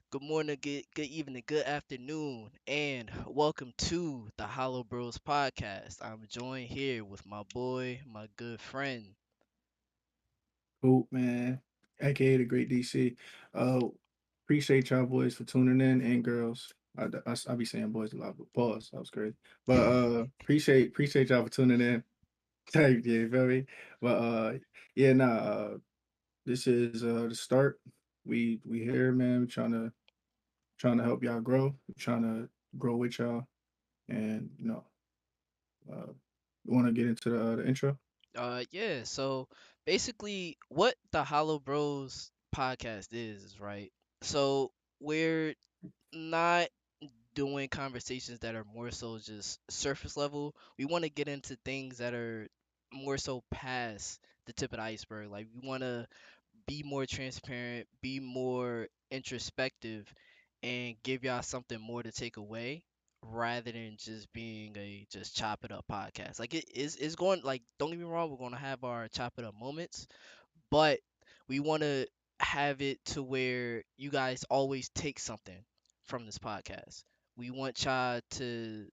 Good morning, good evening, good afternoon, and welcome to the HoloBros podcast. I'm joined here with my boy, my good friend. Hoop, man, aka the Great DC. Uh, appreciate y'all boys for tuning in and girls. I be saying boys a lot, but pause. That was crazy. But appreciate y'all for tuning in. Type, yeah, you feel me? But yeah, nah. This is the start. We here, man. We trying to help y'all grow. We trying to grow with y'all, and uh, want to get into the intro. Yeah, so basically what the HoloBros podcast is, right? So we're not doing conversations that are more so just surface level. We want to get into things that are more so past the tip of the iceberg. Like we want to be more transparent, be more introspective, and give y'all something more to take away rather than just being a just chop it up podcast. Like it's going like don't get me wrong, we're gonna have our chop it up moments, but we want to have it to where you guys always take something from this podcast. We want y'all to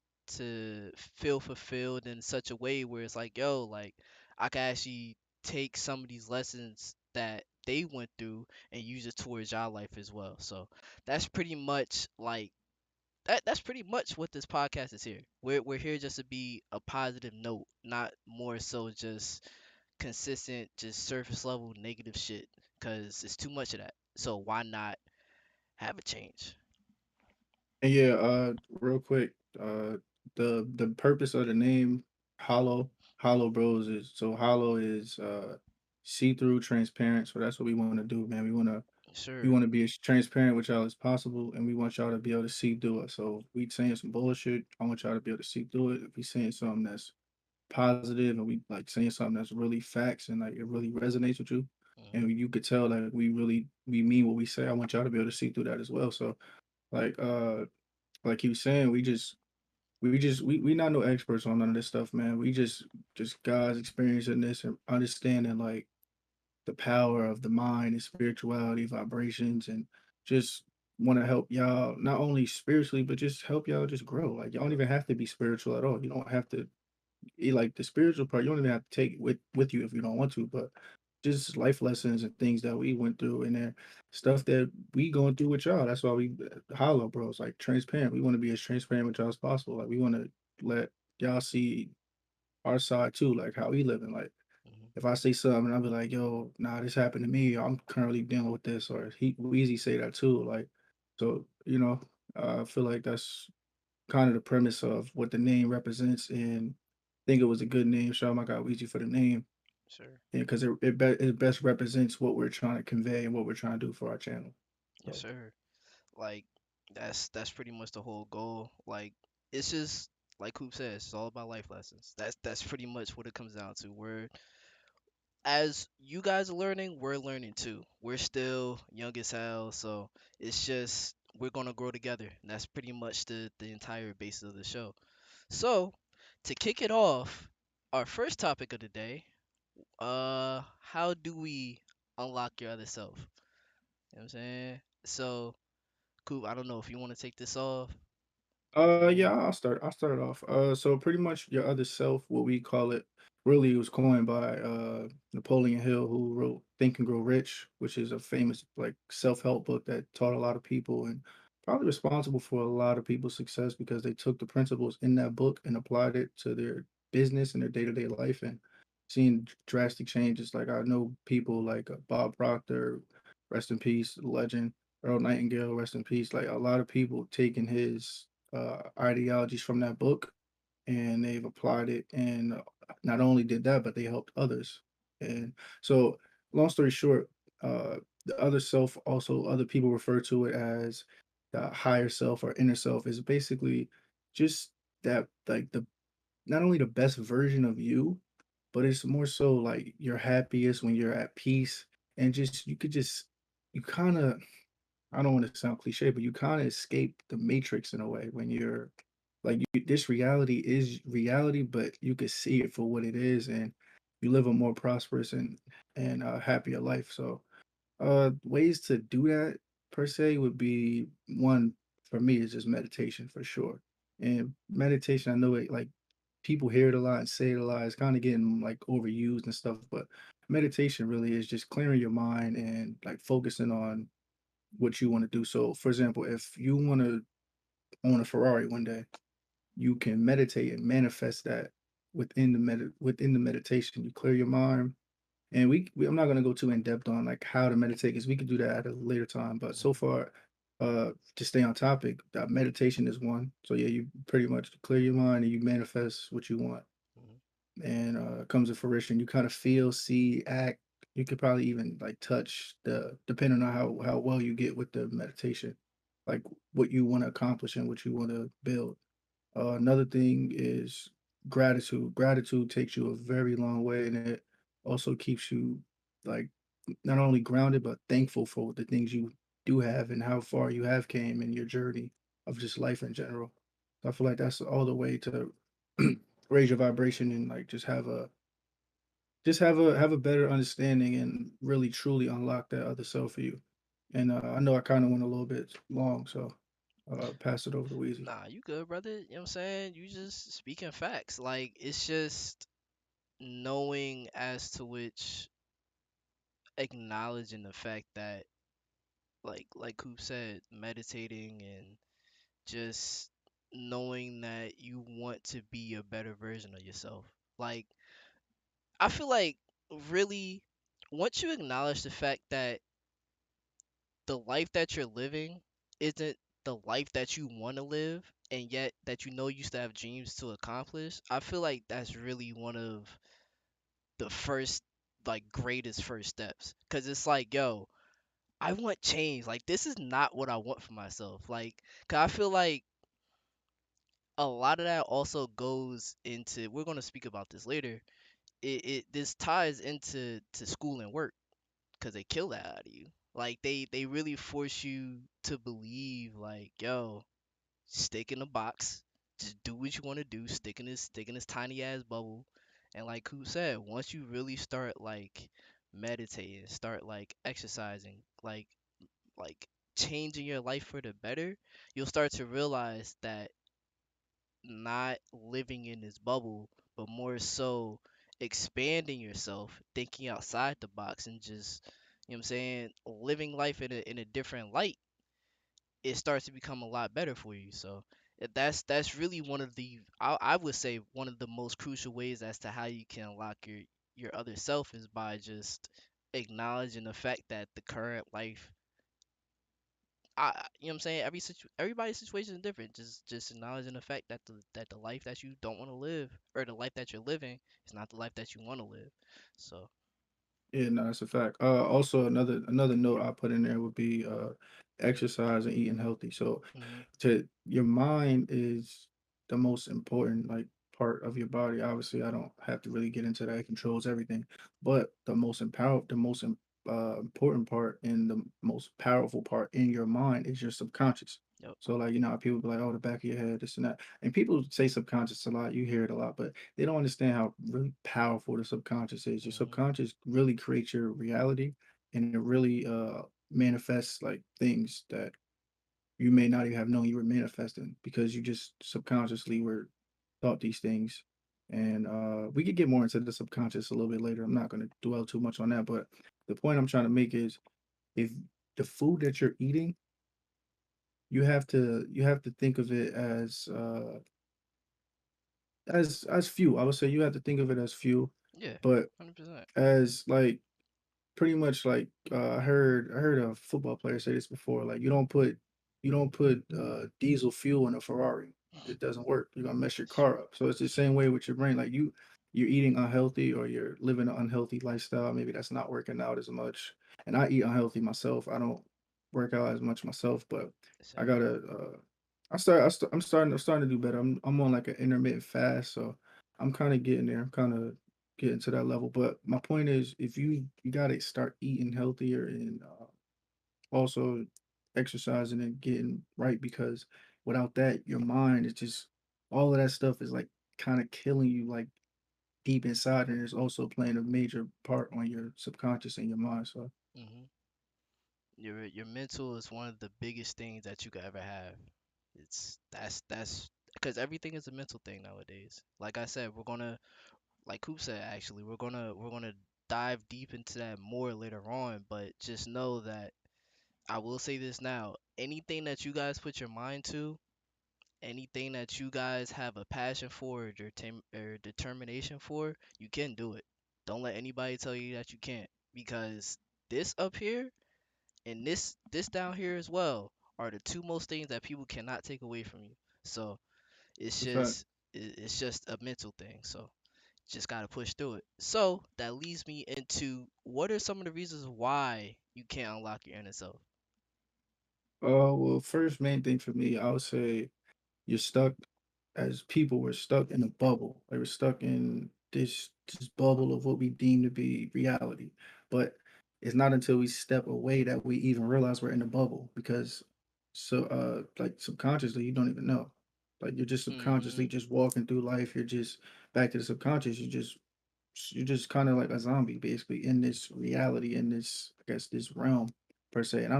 feel fulfilled in such a way where it's like, yo, like I can actually take some of these lessons that they went through and use it towards y'all life as well. So that's pretty much like that's pretty much what this podcast is here. We're here just to be a positive note, not more so just consistent, just surface level negative shit. Cause it's too much of that. So why not have a change? And yeah, real quick, the purpose of the name Hollow Bros is so hollow is see through, transparent. So that's what we want to do, man. We Sure. want to be as transparent with y'all as possible, and we want y'all to be able to see through it. So if we saying some bullshit, I want y'all to be able to see through it. If we saying something that's positive and we like saying something that's really facts and like it really resonates with you, Hmm. and you could tell like we mean what we say, I want y'all to be able to see through that as well. So like like he was saying, we not no experts on none of this stuff, man. We just guys experiencing this and understanding like the power of the mind and spirituality, vibrations, and just want to help y'all not only spiritually but just help y'all just grow. Like y'all don't even have to be spiritual at all. You don't have to like the spiritual part. You don't even have to take it with you if you don't want to, but just life lessons and things that we went through and then stuff that we going through with y'all. That's why we hollow bros like transparent. We want to be as transparent with y'all as possible. Like we want to let y'all see our side too, like how we living. Like Hmm. if I say something, I'll be like, "Yo, nah, this happened to me. I'm currently dealing with this," or he Weezy say that too. Like, so I feel like that's kind of the premise of what the name represents, and I think it was a good name. Shout out my guy Weezy for the name, Sure. yeah, because it best represents what we're trying to convey and what we're trying to do for our channel. Yes, So sir. Like that's pretty much the whole goal. Like it's just like Coop says, it's all about life lessons. That's pretty much what it comes down to. We're as you guys are learning, we're learning too. We're still young as hell, so it's just we're gonna grow together. And that's pretty much the entire basis of the show. So, to kick it off, our first topic of the day, how do we unlock your other self? You know what I'm saying? So, Coop, I don't know if you want to take this off. You know what I'm Yeah, saying? I'll start it off. So pretty much your other self, what we call it, really was coined by Napoleon Hill, who wrote Think and Grow Rich, which is a famous like self-help book that taught a lot of people and probably responsible for a lot of people's success because they took the principles in that book and applied it to their business and their day-to-day life and seeing drastic changes. Like I know people like Bob Proctor, rest in peace, legend, Earl Nightingale, rest in peace. Like a lot of people taking his ideologies from that book and they've applied it and not only did that but they helped others. And so long story short, the other self, also other people refer to it as the higher self or inner self, is basically just that like the not only the best version of you, but it's more so like you're happiest when you're at peace and just you could just you kind of, I don't want to sound cliche, but you kind of escape the matrix in a way when you're like this reality is reality, but you could see it for what it is, and you live a more prosperous and happier life. So, ways to do that. per se would be one for me is just meditation for sure. And meditation, I know it like people hear it a lot and say it a lot. It's kind of getting like overused and stuff, but meditation really is just clearing your mind and like focusing on what you want to do. So, for example, if you want to own a Ferrari one day, you can meditate and manifest that within the meditation. You clear your mind, and I'm not gonna go too in depth on like how to meditate because we could do that at a later time. But so Mhm. far, to stay on topic, that meditation is one. So yeah, you pretty much clear your mind and you manifest what you want, Mhm. and it comes to fruition. You kind of feel, see, act. You could probably even like touch the depending on how well you get with the meditation, like what you want to accomplish and what you want to build. Another thing is gratitude. Gratitude takes you a very long way, and it also keeps you like not only grounded but thankful for the things you do have and how far you have came in your journey of just life in general. So I feel like that's all the way to raise your vibration and like just have a better understanding and really truly unlock that other self for you. And I know I kind of went a little bit long, so pass it over to Weezy. Nah, you good, brother. You know what I'm saying? You just speaking facts. Like, it's just knowing as to which acknowledging the fact that, like Coop said, meditating and just knowing that you want to be a better version of yourself. Like, I feel like really once you acknowledge the fact that the life that you're living isn't the life that you want to live, and yet that you know you still have dreams to accomplish, I feel like that's really one of the first, like, greatest first steps. Because it's like, yo, I want change. Like, this is not what I want for myself. Like, cause I feel like a lot of that also goes into, we're going to speak about this later. It this ties into school and work because they kill that out of you. Like, they really force you to believe, like, yo, stick in a box, just do what you want to do, stick in this tiny ass bubble. And like who said, once you really start like meditating, start like exercising, like changing your life for the better, you'll start to realize that not living in this bubble, but more so expanding yourself, thinking outside the box, and just, you know what I'm saying, living life in a different light, it starts to become a lot better for you. So that's really one of the, I would say one of the most crucial ways as to how you can unlock your other self is by just acknowledging the fact that the current life, you know what I'm saying, everybody's situation is different. Just acknowledging the fact that the life that you don't want to live, or the life that you're living, is not the life that you want to live. So. Yeah, no, that's a fact. Also another note I put in there would be exercise and eating healthy. So Mhm. to your mind is the most important like part of your body. Obviously, I don't have to really get into that. It controls everything, but important part and the most powerful part in your mind is your subconscious. Yep. So like you know how people be like, oh, the back of your head, this and that, and people say subconscious a lot. You hear it a lot, but they don't understand how really powerful the subconscious is. Your Mhm. subconscious really creates your reality, and it really manifests like things that you may not even have known you were manifesting because you just subconsciously were thought these things. And we could get more into the subconscious a little bit later. I'm not going to dwell too much on that, but the point I'm trying to make is if the food that you're eating, you have to think of it as fuel. I would say you have to think of it as fuel, Yeah. but 100%. as like pretty much like I heard a football player say this before. Like you don't put diesel fuel in a Ferrari. It doesn't work. You're gonna mess your car up. So it's the same way with your brain. Like you're eating unhealthy or you're living an unhealthy lifestyle. Maybe that's not working out as much. And I eat unhealthy myself. I don't work out as much myself, but I Same. gotta. I'm starting to do better. I'm on like an intermittent fast, so I'm kind of getting there. I'm kind of getting to that level. But my point is, if you gotta start eating healthier and also exercising and getting right because without that, your mind is just all of that stuff is like kind of killing you like deep inside, and it's also playing a major part on your subconscious and your mind. So Mhm. Your mental is one of the biggest things that you could ever have. That's because everything is a mental thing nowadays. Like I said, we're gonna like Coop said actually, we're gonna dive deep into that more later on, but just know that I will say this now. Anything that you guys put your mind to, anything that you guys have a passion for or determination for, you can do it. Don't let anybody tell you that you can't because this up here and this down here as well are the two most things that people cannot take away from you. So it's In fact, just it's just a mental thing. So just gotta push through it. So that leads me into what are some of the reasons why you can't unlock your inner self? well, first main thing for me, I would say you're stuck as people we're stuck in a bubble. Like we're stuck in this bubble of what we deem to be reality. But it's not until we step away that we even realize we're in a bubble because like subconsciously you don't even know. Like you're just Mm-hmm. subconsciously just walking through life. You're just back to the subconscious. You're just kind of like a zombie basically in this reality in this I guess this realm per se. And I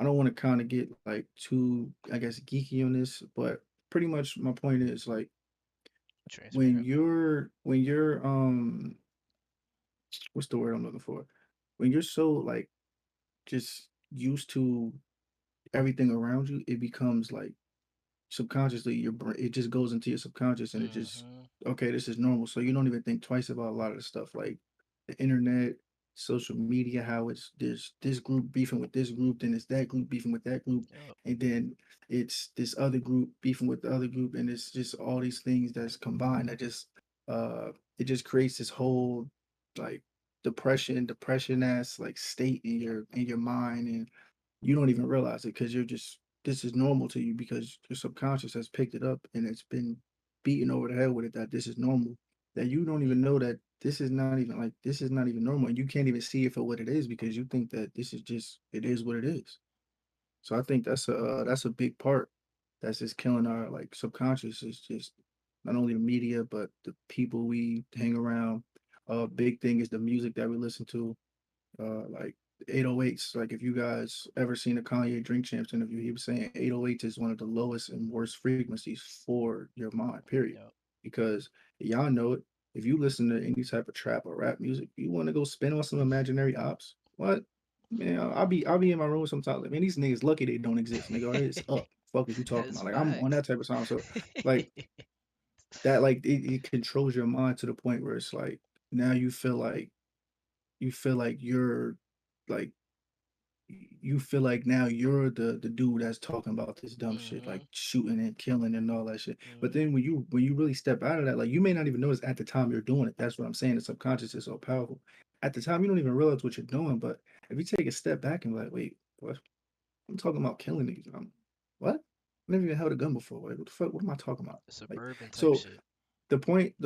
don't want to kind of get like too, I guess, geeky on this, but pretty much my point is like Transparent. when you're what's the word I'm looking for? When you're so like just used to everything around you, it becomes like subconsciously your brain it just goes into your subconscious and it just Mm-hmm. okay, this is normal. So you don't even think twice about a lot of the stuff like the internet, social media, how it's there's this group beefing with this group, then it's that group beefing with that group, Yep. and then it's this other group beefing with the other group, and it's just all these things that's combined that just uh it just creates this whole like depression ass like state in your mind, and you don't even realize it because you're just this is normal to you because your subconscious has picked it up and it's been beaten over the head with it that this is normal. That you don't even know that this is not even normal and you can't even see it for what it is because you think that this is just it is what it is. So I think that's a big part that's just killing our like subconscious is just not only the media but the people we hang around. Big thing is the music that we listen to like 808s. Like if you guys ever seen a Kanye Drink Champs interview, he was saying 808s is one of the lowest and worst frequencies for your mind, period. Yep. Because y'all know it. If you listen to any type of trap or rap music, you want to go spin on some imaginary ops. What? Man, I'll be in my room sometimes. Like, man, these niggas lucky they don't exist. Nigga, it's up. Fuck is you talking That's about? Like I'm on facts. that type of sound. So like that, like it controls your mind to the point where it's like now you feel like you're like you feel like now you're the dude that's talking about this dumb shit, Mm-hmm. like shooting and killing and all that shit. But Mm-hmm. then when you really step out of that, like you may not even notice at the time you're doing it. That's what I'm saying. The subconscious is so powerful. At the time, you don't even realize what you're doing. But if you take a step back and be like, wait, what? I'm talking about killing niggas. What? I never even held a gun before. Like, what the fuck? What am I talking about? Like, Suburban type so shit. the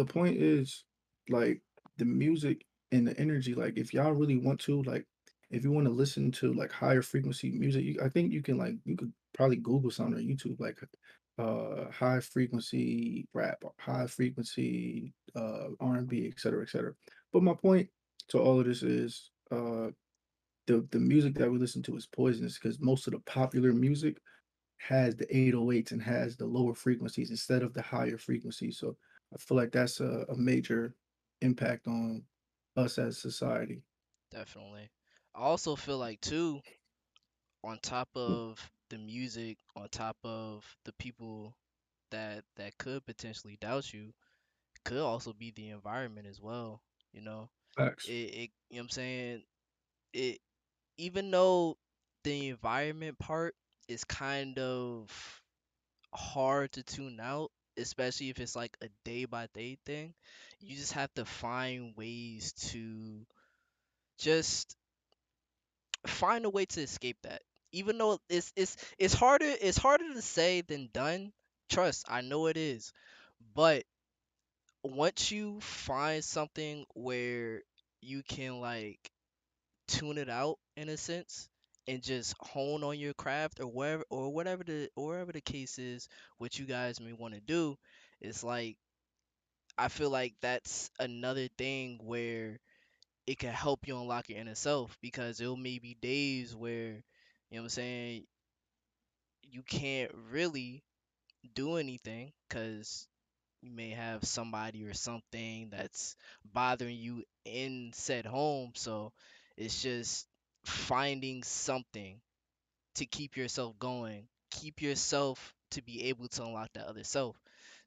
point is like the music and the energy like if y'all really want to like if you want to listen to like higher frequency music I think you can like you could probably google something on youtube like high frequency rap or high frequency r&b etc etc but my point to all of this is the music that we listen to is poisonous because most of the popular music has the 808s and has the lower frequencies instead of the higher frequencies. So I feel like that's a major impact on us as society. Definitely. I also feel like too, on top of the music, on top of the people that could potentially doubt you, could also be the environment as well. You know, Facts. you know what I'm saying? It even though the environment part is kind of hard to tune out, especially if it's like a day by day thing, you just have to find ways to just find a way to escape that. Even though it's harder to say than done. Trust, I know it is. But once you find something where you can like tune it out in a sense and just hone on your craft or whatever the case is what you guys may want to do, it's like I feel like that's another thing where it can help you unlock your inner self because it'll maybe days where, you know what I'm saying, you can't really do anything because you may have somebody or something that's bothering you in said home. So it's just finding something to keep yourself going, keep yourself to be able to unlock that other self.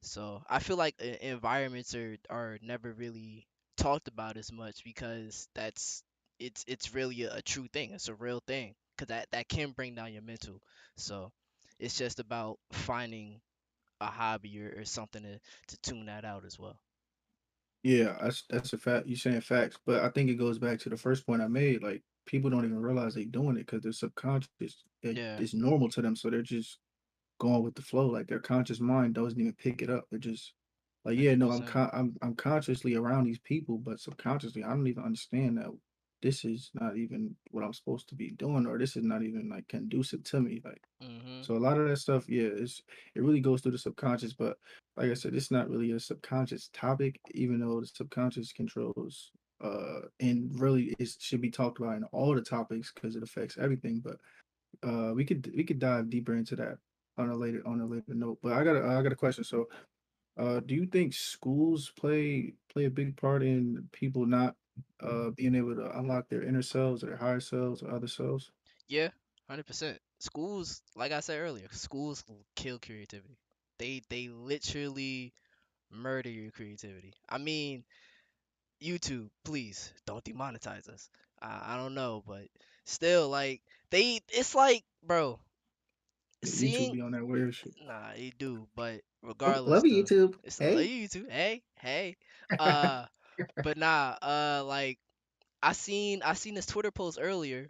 So I feel like environments are never really talked about as much because it's really a true thing. It's a real thing because that can bring down your mental. So it's just about finding a hobby or something to tune that out as well. Yeah, that's a fact. You saying facts, but I think it goes back to the first point I made. Like people don't even realize they doing it because they're subconscious. Yeah, It's normal to them, so they're just going with the flow. Like their conscious mind doesn't even pick it up. They're just like, yeah, no, 100%. I'm consciously around these people, but subconsciously I don't even understand that this is not even what I'm supposed to be doing, or this is not even like conducive to me. Like Mhm. so a lot of that stuff, yeah, it really goes through the subconscious. But like I said, it's not really a subconscious topic, even though the subconscious controls and really it should be talked about in all the topics because it affects everything. But we could dive deeper into that on a later note. But I got a question. So do you think schools play a big part in people not being able to unlock their inner selves or their higher selves or other selves? Yeah, 100%. Schools, like I said earlier, schools kill creativity. They literally murder your creativity. I mean, YouTube, please don't demonetize us. I don't know, but still, like it's like, bro, Yeah, YouTube seeing, be on that weird shit. nah, they do, but Love regardless, you, YouTube. it's the love Hey. you YouTube. Hey, hey, uh, but nah, like I seen this Twitter post earlier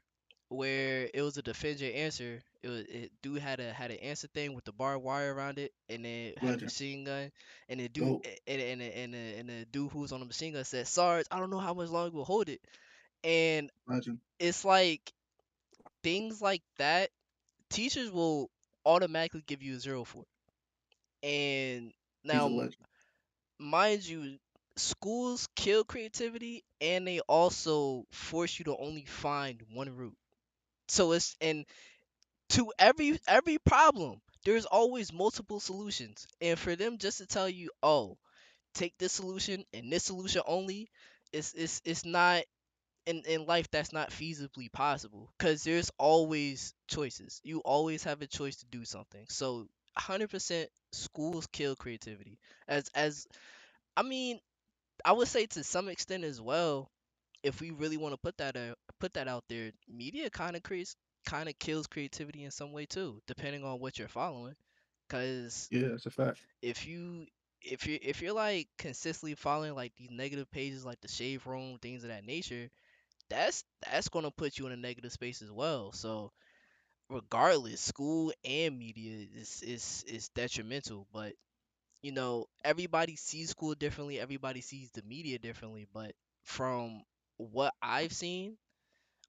where it was a defend your answer. It dude had an answer thing with the barbed wire around it, and then had a Legend. machine gun, and the dude Go. and the dude who was on the machine gun said, "Sarge, I don't know how much longer we'll hold it." And Legend. it's like things like that, teachers will automatically give you a zero for. And He's now, a legend. mind you, schools kill creativity, and they also force you to only find one route. So it's and to every problem, there's always multiple solutions. And for them just to tell you, oh, take this solution and this solution only, it's not in life that's not feasibly possible because there's always choices. You always have a choice to do something. So 100% schools kill creativity. As I mean, I would say to some extent as well, if we really want to put that out there, media kind of kills creativity in some way too, depending on what you're following. Cause Yeah, that's a fact. if you if you're like consistently following like these negative pages like the shave room, things of that nature, that's gonna put you in a negative space as well. So regardless, school and media is detrimental. But everybody sees school differently, everybody sees the media differently. But from what I've seen,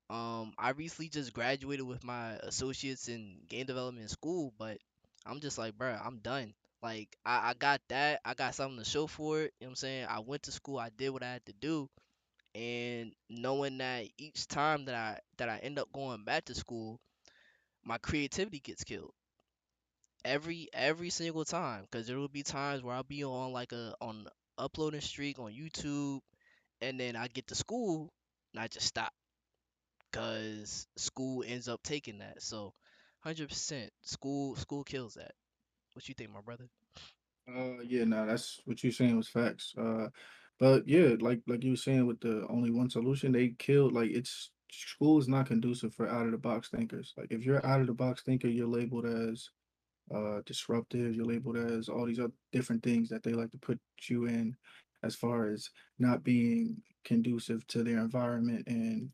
I recently just graduated with my associates in game development in school, but I'm just like, bruh, I'm done. Like, I got that. I got something to show for it. You know what I'm saying? I went to school. I did what I had to do. And knowing that each time that I end up going back to school, my creativity gets killed every single time. Because there will be times where I'll be on like a on uploading streak on YouTube, and then I get to school and I just stop because school ends up taking that. So, 100% school kills that. What you think, my brother? Yeah, no, that's what you're saying was facts. But yeah, like you were saying with the only one solution, they killed like it's school is not conducive for out of the box thinkers. Like if you're out of the box thinker, you're labeled as disruptive, you're labeled as all these other different things that they like to put you in as far as not being conducive to their environment and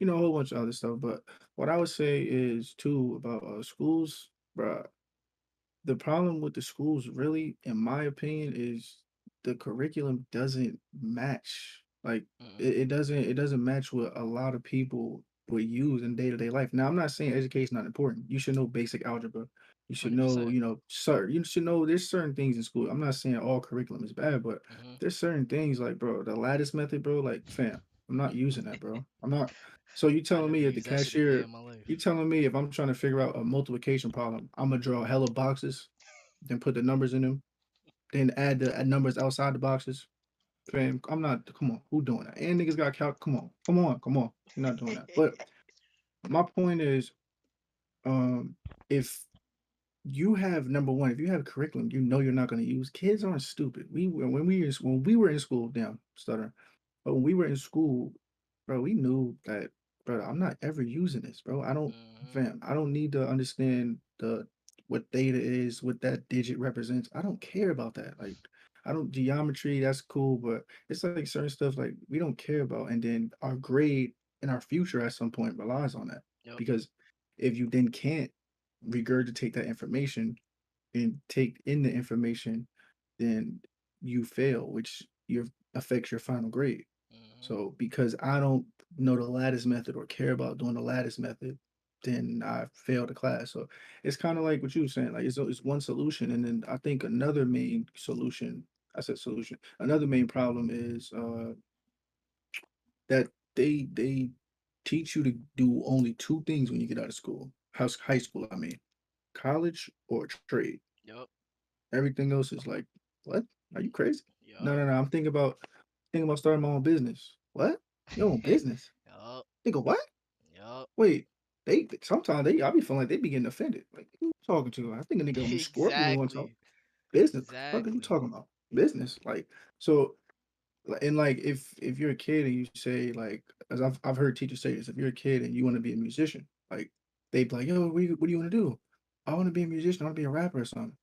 a whole bunch of other stuff. But what I would say is too about schools, bruh, the problem with the schools really, in my opinion, is the curriculum doesn't match. Like Mm-mm. it doesn't match what a lot of people would use in day-to-day life. Now, I'm not saying education not important. You should know basic algebra. You should know, 100%. you should know there's certain things in school. I'm not saying all curriculum is bad, but Mm-hmm. there's certain things like, bro, the lattice method, bro, like fam. I'm not using that, bro. I'm not. So you I telling never me if the used that shit a day cashier, in my you life. telling me if I'm trying to figure out a multiplication problem, I'm gonna draw hella boxes, then put the numbers in them, then add the numbers outside the boxes. Fam, I'm not. Come on, who doing that? And niggas got calc. Come on, come on, come on. You're not doing that. But my point is, um, if you have number one, if you have a curriculum, you know you're not going to use. Kids aren't stupid. When we were in school, damn stutter. But when we were in school, bro, we knew that, bro, I'm not ever using this, bro. I don't, Hmm. fam, I don't need to understand the what theta is, what that digit represents. I don't care about that. Like, I don't geometry, that's cool, but it's like certain stuff like we don't care about. And then our grade in our future at some point relies on that. Yep. Because if you then can't regurgitate that information and take in the information, then you fail, which affects your final grade. Hmm. So because I don't know the lattice method or care about doing the lattice method, then I failed the class. So it's kind of like what you were saying, like it's one solution, and then I think another main solution. I said solution. Another main problem is that they teach you to do only two things when you get out of school. High school, I mean, college or trade. Yep. Everything else is like, what? Are you crazy? No, Yep. no, no. I'm thinking about starting my own business. What? Your own business? Yup. Think of what? Yup. Wait, they sometimes I be feeling like they be getting offended. Like, who you talking to? I think a nigga gonna be scorpion when you want to talk Exactly. business. What the fuck are you Exactly. talking about? Business. Like, so and like if you're a kid and you say like, as I've heard teachers say this, if you're a kid and you want to be a musician, like they be like, yo, what do you want to do? I want to be a musician. I want to be a rapper or something.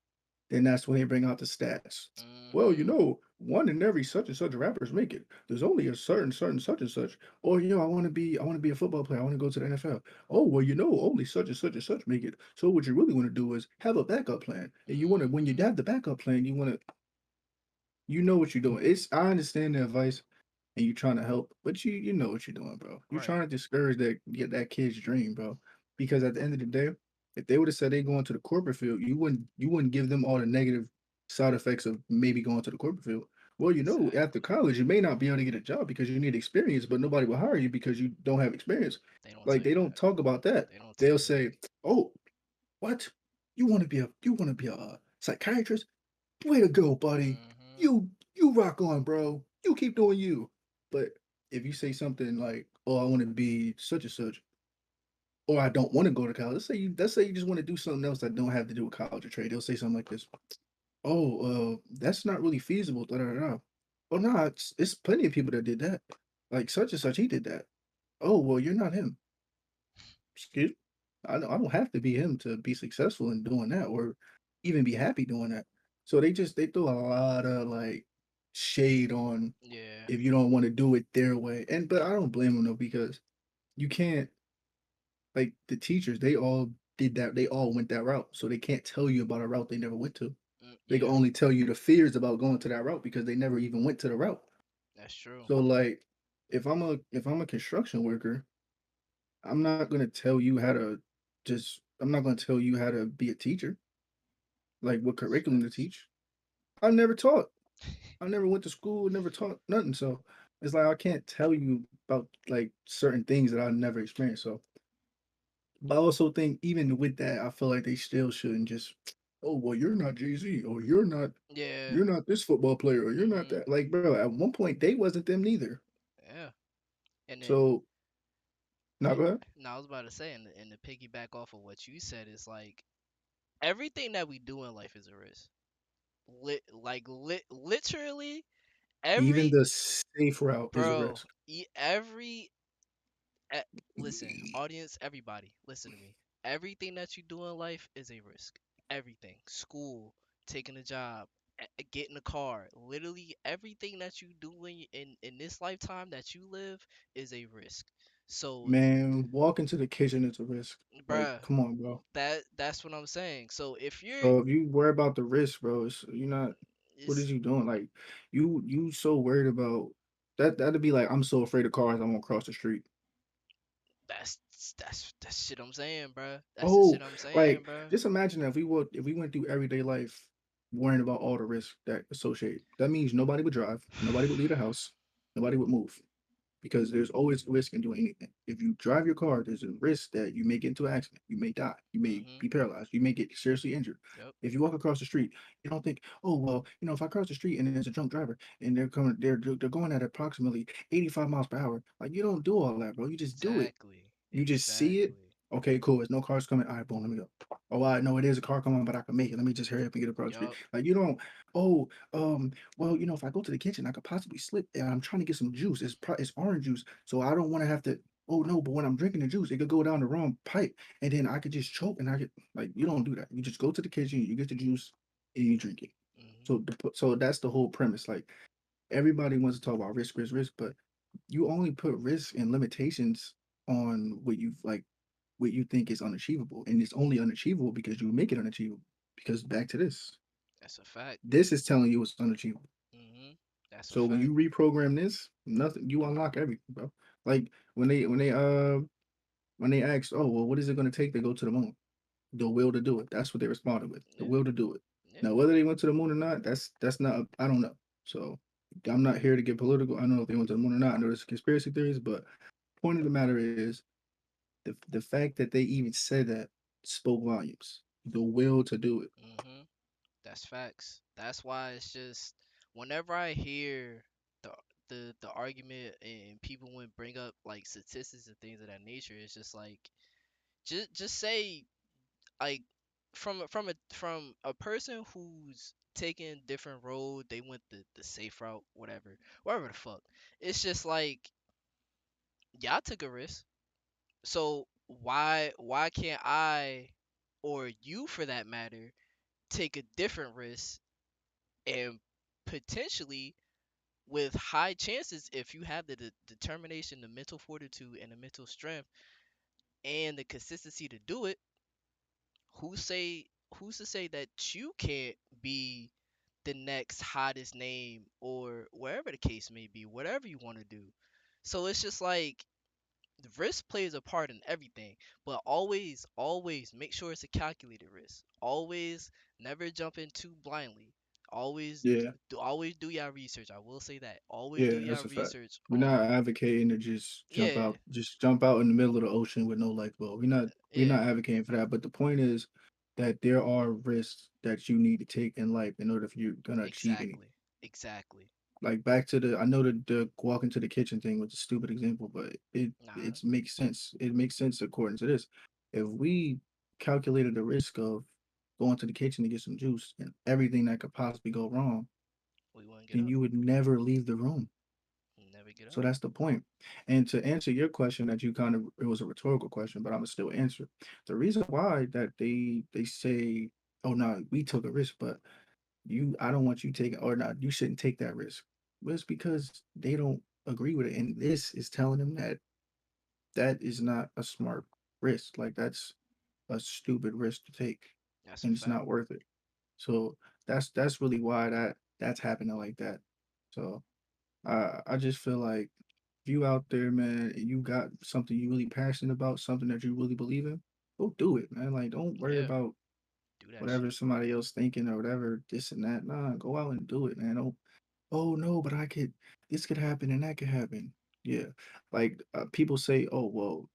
Then that's when they bring out the stats. Well, Hmm. one in every such and such rappers make it. There's only a certain such and such. Or I want to be a football player. I want to go to the NFL. Oh, well, only such and such make it. So what you really want to do is have a backup plan. And you want to when you Hmm. have the backup plan, you want to what you're doing. It's I understand the advice and you're trying to help, but you know what you're doing, bro. You're Right. trying to discourage that kid's dream, bro. Because at the end of the day, if they would have said they going to the corporate field, you wouldn't give them all the negative side effects of maybe going to the corporate field. Well, after Exactly. college, you may not be able to get a job because you need experience, but nobody will hire you because you don't have experience. They don't Like tell they you don't that. talk about that. They don't tell They'll you that. say, "Oh, what? You want to be a psychiatrist? Way to go, buddy. Hmm. You rock on, bro. You keep doing you." But if you say something like, "Oh, I want to be such and such," or "I don't want to go to college," let's say you just want to do something else that don't have to do with college or trade. They'll say something like this: "Oh, that's not really feasible." Da da da. Oh no, it's plenty of people that did that. Like such and such, he did that. Oh well, you're not him. Excuse. I don't have to be him to be successful in doing that or even be happy doing that. So they throw a lot of like shade on Yeah. if you don't want to do it their way. And but I don't blame them though because you can't like the teachers, they all did that, they all went that route. So they can't tell you about a route they never went to. They can Yeah. only tell you the fears about going to that route because they never even went to the route. That's true. So like if I'm a construction worker, I'm not gonna tell you how to I'm not gonna tell you how to be a teacher, like what curriculum to Facts. teach. I never taught. I never went to school, never taught nothing. So it's like I can't tell you about like certain things that I never experienced. So but I also think even with that, I feel like they still shouldn't just, oh well, you're not Jay Z, or Yeah. you're not this football player, or you're not Hmm. that. Like, bro, at one point they wasn't them neither. Yeah. And then, So not and bad. now I was about to say, and to piggyback off of what you said, is like everything that we do in life is a risk. Literally Even every the safe route is a bro, risk. every listen, audience, everybody, listen to me. Everything that you do in life is a risk. Everything, school, taking a job, getting a car, literally everything that you do in this lifetime that you live is a risk. So, Man, walking to the kitchen is a risk. Like, bruh, come on, bro. that's what I'm saying. So if you're So if you worry about the risk, bro, you're not. What it's is you doing? Like, you so worried about that. That'd be like I'm so afraid of cars. I won't cross the street. that's that's shit I'm saying, bruh. That's the shit Oh, I'm saying, like bruh. just imagine if we went through everyday life worrying about all the risks that associate. That means nobody would drive. Nobody would leave the house. Nobody would move. because there's always a risk in doing anything. If you drive your car, there's a risk that you may get into an accident, you may die, you may Mhm. be paralyzed, you may get seriously injured. Yep. If you walk across the street, you don't think, oh well, if I cross the street and there's a drunk driver and they're going at approximately 85 miles per hour, like you don't do all that, bro. You just do it. Exactly. You just see it. Exactly. Okay, cool. There's no cars coming. All right, boom, let me go. Oh, I know it is a car coming, but I can make it. Let me just hurry up and get across the street. Yup. Like you don't. Oh, well, if I go to the kitchen, I could possibly slip, and I'm trying to get some juice. It's orange juice, so I don't want to have to. Oh no, but when I'm drinking the juice, it could go down the wrong pipe, and then I could just choke, and I could like you don't do that. You just go to the kitchen, you get the juice, and you drink it. Mhm. So that's the whole premise. Like everybody wants to talk about risk, risk, risk, but you only put risk and limitations on what you think is unachievable, and it's only unachievable because you make it unachievable. Because back to That's a fact. this is telling you it's unachievable. Mhm. That's a So when fact. you reprogram this, nothing you unlock everything, bro. Like when they asked, oh well, what is it going to take to go to the moon? The will to do it. That's what they responded with. The Yeah. will to do it. Yeah. Now whether they went to the moon or not, that's not I don't know. So I'm not here to get political. I don't know if they went to the moon or not. I know there's conspiracy theories, but point of the matter is the fact that they even said that spoke volumes. The will to do it. Mhm. That's facts. That's why it's just whenever I hear the the argument and people would bring up like statistics and things of that nature, it's just like just say like from a person who's taking different road, they went the safe route, whatever the fuck. It's just like y'all took a risk. So why can't I or you for that matter take a different risk and potentially with high chances if you have the determination, the mental fortitude and the mental strength and the consistency to do it, who say who's to say that you can't be the next hottest name or wherever the case may be, whatever you want to do. So it's just like the risk plays a part in everything, but always make sure it's a calculated risk. Always never jump in too blindly. Always Yeah, always do your research. I will say that. Always do yeah, your that's a fact. research We're not on advocating to yeah, just jump out in the middle of the ocean with no lifeboat. We're yeah, not advocating for that. But the point is that there are risks that you need to take in life in order for you gonna achieve anything. exactly. Exactly. Like back to I know the walk into the kitchen thing was a stupid example, but Nah, it makes sense. It makes sense according to this. If we calculated the risk of going to the kitchen to get some juice and everything that could possibly go wrong, we wouldn't get then up. you would never leave the room. Never get So up. that's the point. And to answer your question that you kind of it was a rhetorical question, but I'm gonna still answer. The reason why that they say, oh no, we took a risk, but I don't want you taking or not, you shouldn't take that risk. Well, it's because they don't agree with it. And this is telling them that that is not a smart risk. Like that's a stupid risk to take That's a and it's fact. not worth it. So that's really why that's happening like that. So I just feel like if you out there, man, and you got something you really passionate about, something that you really believe in, go do it, man. Like don't worry Yeah, about do that whatever shit. somebody else thinking or whatever, this and that. Nah, go out and do it, man. Don't, oh no, but I could, this could happen and that could happen. Yeah. Like people say, oh, well,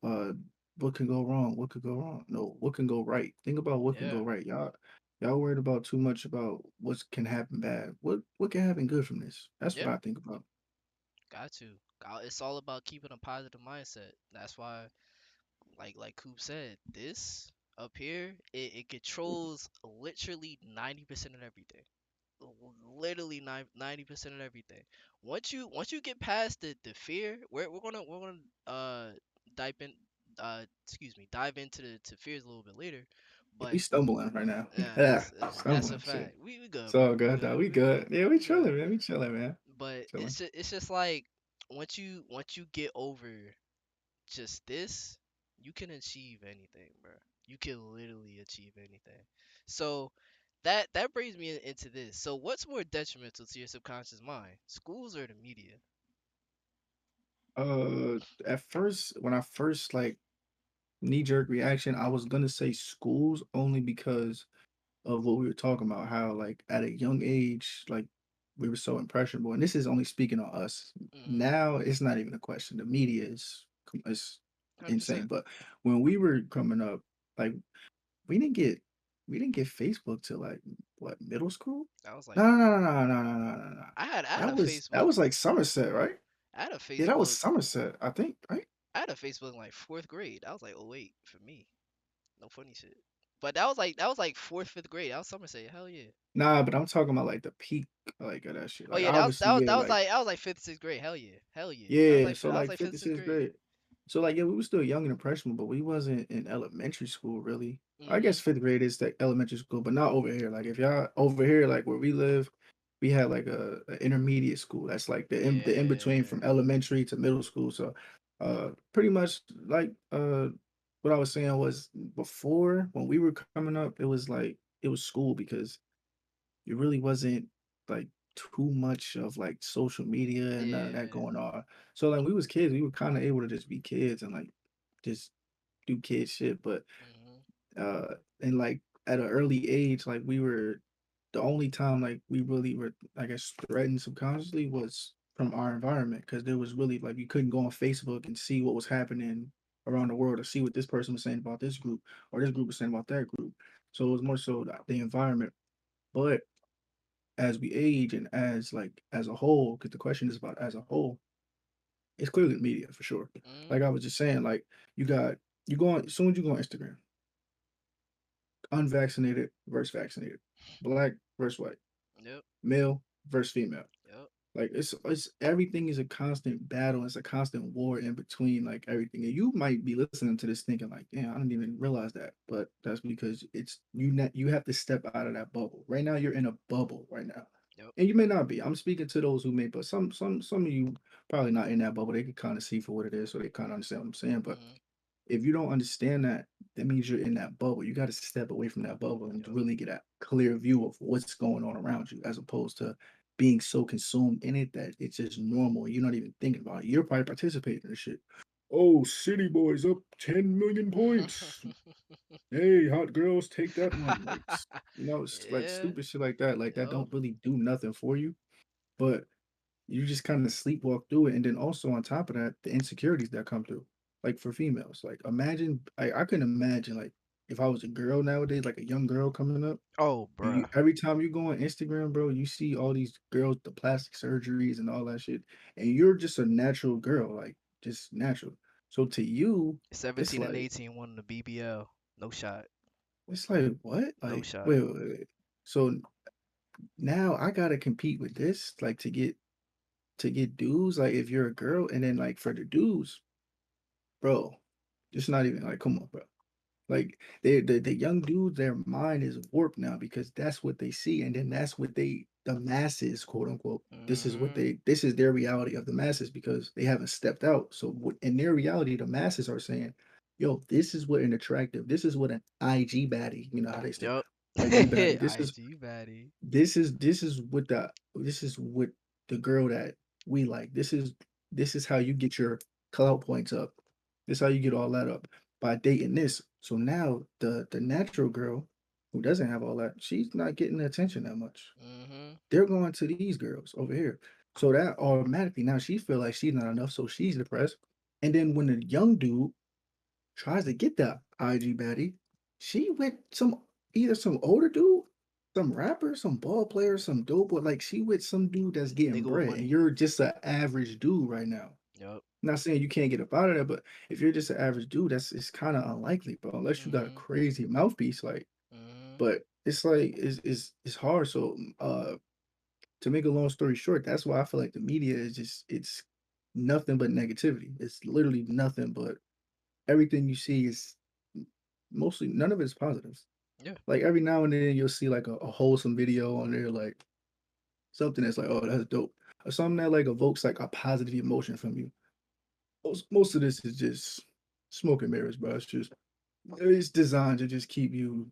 uh, what could go wrong? What could go wrong? No, what can go right? Think about what can Yeah, go right. Y'all worried about too much about what can happen bad. What can happen good from this? That's what yeah, I think about. got to. It's all about keeping a positive mindset. That's why like Coop said, this up here, it controls literally 90% of everything. Literally 90% of everything. Once you get past the fear, we're gonna dive into the to fears a little bit later. We But stumbling right now. yeah, Yeah, that's a stumbling shit. fact. We good, It's bro. all We good though. good. We good. Yeah, we We good. chilling, man. We chilling, man. But Chilling. it's just like once you get over just this, you can achieve anything, bro. You can literally achieve anything. So that brings me into this. So what's more detrimental to your subconscious mind, schools or the media? At first, when I first like knee jerk reaction, I was gonna say schools only because of what we were talking about, how like at a young age, like we were so impressionable. And this is only speaking on us. Mhm. Now it's not even a question. The media is insane. 100%. But when we were coming up, like we didn't get we didn't get Facebook till like what, middle school? I was like, No, no, no, no, no, no, no, no, no. I had a That Facebook. was like Somerset, right? I had a Yeah, that was Facebook. Somerset, I think, right? I had a Facebook in like fourth grade. I was like, oh wait, for me, no funny shit. But that was like fourth, fifth grade. I was Somerset. Hell yeah. Nah, but I'm talking about like the peak like of that shit. Oh Like yeah, that was obviously, that was yeah, that was like like I was like fifth, sixth grade. Hell yeah, hell yeah. yeah, so I was like like fifth fifth, to sixth sixth grade. grade. So like yeah, we were still young and impressionable, but we wasn't in elementary school really. I guess Mhm. fifth grade is like elementary school, but not over here. Like if y'all over here, like where we live, we had like a intermediate school. That's like the in between Yeah. from elementary to middle school. So pretty much like what I was saying was before when we were coming up, it was like it was school because it really wasn't like too much of like social media and none of that Yeah. going on. So like we was kids, we were kind of able to just be kids and like just do kid shit. But Mhm. uh and like at an early age, like we were the only time like we really were I guess threatened subconsciously was from our environment because there was really like you couldn't go on Facebook and see what was happening around the world or see what this person was saying about this group or this group was saying about that group. So it was more so the environment. But as we age and as like as a whole, because the question is about as a whole, it's clearly the media for sure. Mhm. Like I was just saying, like you got you go on as soon as you go on Instagram, unvaccinated versus vaccinated, black versus white, Yep. male versus female. Yep. Like it's everything is a constant battle. It's a constant war in between like everything. And you might be listening to this thinking like, damn, I didn't even realize that. But that's because it's you have to step out of that bubble. Right now you're in a bubble right now. Yep. And you may not be. I'm speaking to those who may, but some of you probably not in that bubble. They can kind of see for what it is, so they kind of understand what I'm saying. But Mhm. if you don't understand that, that means you're in that bubble. You got to step away from that bubble and Yep. really get a clear view of what's going on around you, as opposed to being so consumed in it that it's just normal. You're not even thinking about it. You're probably participating in this shit. Oh, City Boys up 10 million points. Hey, hot girls, take that one. Like, it's like Yeah. stupid shit like that. Like that Yep. don't really do nothing for you. But you just kind of sleepwalk through it. And then also on top of that, the insecurities that come through. Like for females. Like imagine I can imagine like if I was a girl nowadays, like a young girl coming up, Oh, and you bruh. every time you go on Instagram, bro, you see all these girls, the plastic surgeries and all that shit. And you're just a natural girl, like just natural. So to you, it's 17 and like 18 won the BBL. No shot. what? No Like, shot. wait. So now I gotta compete with this, like to get dudes, like if you're a girl, and then like for the dudes, bro, it's not even like, come on, bro. Like the young dudes, their mind is warped now because that's what they see, and then that's what the masses, quote unquote. Mhm. This is their reality of the masses because they haven't stepped out. So in their reality, the masses are saying, "Yo, this is what an attractive. This is what an IG baddie. You know how they say Yep. IG baddie. IG baddie. This is what the girl that we like. This is how you get your clout points up. This is how you get all that up by dating this. So now the natural girl who doesn't have all that, she's not getting the attention that much. Mhm. They're going to these girls over here. So that automatically now she feel like she's not enough, so she's depressed. And then when the young dude tries to get that IG baddie, she with some either some older dude, some rapper, some ball player, some dope, but like she with some dude that's getting Nigga with bread, and money. you're just an average dude right now. Yep. Not saying you can't get up out of there, but if you're just an average dude, that's it's kind of unlikely, bro. Unless you got a Mhm. crazy mouthpiece, like. Mhm. But it's like it's hard. So to make a long story short, that's why I feel like the media is just it's nothing but negativity. It's literally nothing but everything you see is mostly none of it is positive. Yeah. Like every now and then you'll see like a wholesome video on there, like something that's like, oh, that's dope, or something that like evokes like a positive emotion from you. Most of this is just smoke and mirrors, bro. It's designed to just keep you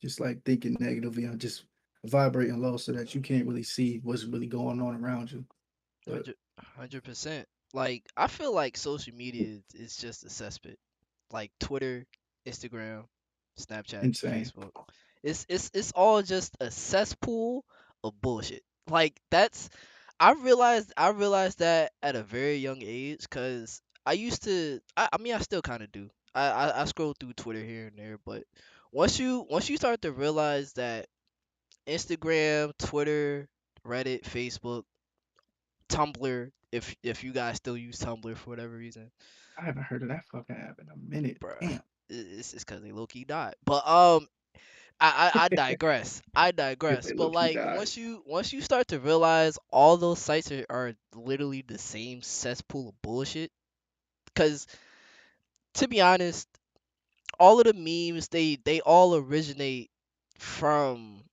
just like thinking negatively and just vibrating low so that you can't really see what's really going on around you. But 100%. Like I feel like social media is just a cesspit. Like Twitter, Instagram, Snapchat, insane. Facebook. It's all just a cesspool of bullshit. Like that's I realized that at a very young age because I used to I mean I still kind of do. I scroll through Twitter here and there, but once you start to realize that Instagram, Twitter, Reddit, Facebook, Tumblr, if you guys still use Tumblr for whatever reason, I haven't heard of that fucking app in a minute. bruh, Damn. it's because they low key died. But I digress. I If digress. they But low key like died. once you start to realize all those sites are literally the same cesspool of bullshit. Cause to be honest, all of the memes they all originate from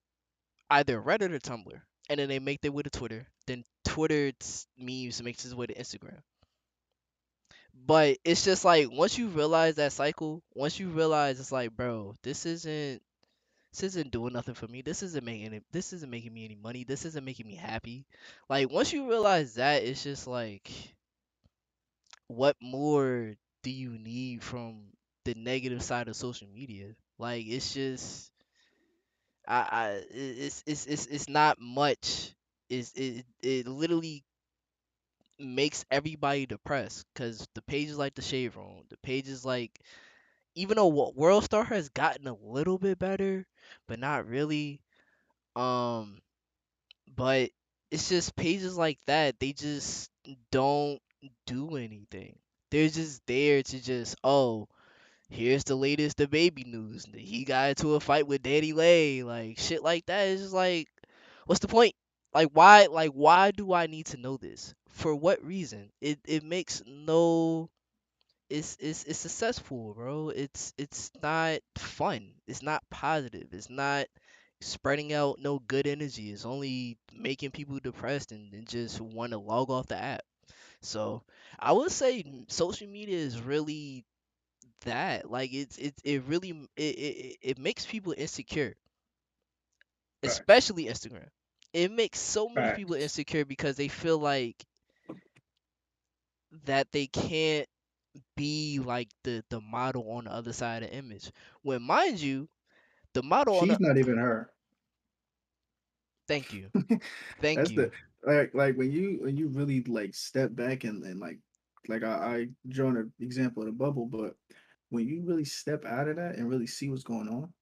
either Reddit or Tumblr, and then they make their way to Twitter. Then Twitter's memes makes its way to Instagram. But it's just like once you realize that cycle, once you realize it's like, bro, this isn't doing nothing for me. This isn't making me any money. This isn't making me happy. Like once you realize that, it's just like what more do you need from the negative side of social media? Like it's just it's not much. It literally makes everybody depressed because the pages like the Shade Room, the pages like even though what World Star has gotten a little bit better, but not really. Um, but it's just pages like that. They just don't do anything. They're just there to just here's the latest the baby news. He got into a fight with Danny Lay, like shit like that. It's just like, what's the point? Like why do I need to know this? For what reason? It makes no it's successful, bro. It's not fun. It's not positive. It's not spreading out no good energy. It's only making people depressed and just want to log off the app. So I would say social media is really that. Like it really it makes people insecure, Facts. especially Instagram. It makes so many people Facts. insecure because they feel like that they can't be like the model on the other side of the image. When mind you, the model on the She's not even her. thank you. Thank That's the you. like when you really like step back and like I drawn an example of the bubble, but when you really step out of that and really see what's going on,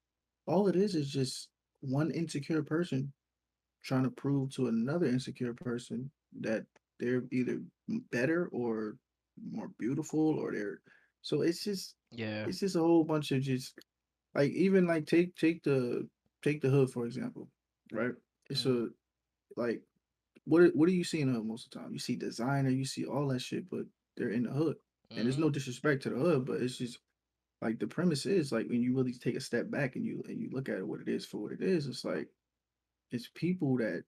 all it is just one insecure person trying to prove to another insecure person that they're either better or more beautiful or they're so Yeah. it's just a whole bunch of just like even like take the hood for example, right? It's Mhm. a like what do you see in the hood most of the time? You see designer, you see all that shit, but they're in the hood. And there's no Mhm. disrespect to the hood, but it's just like the premise is like when you really take a step back and you look at it what it is for what it is, it's like it's people that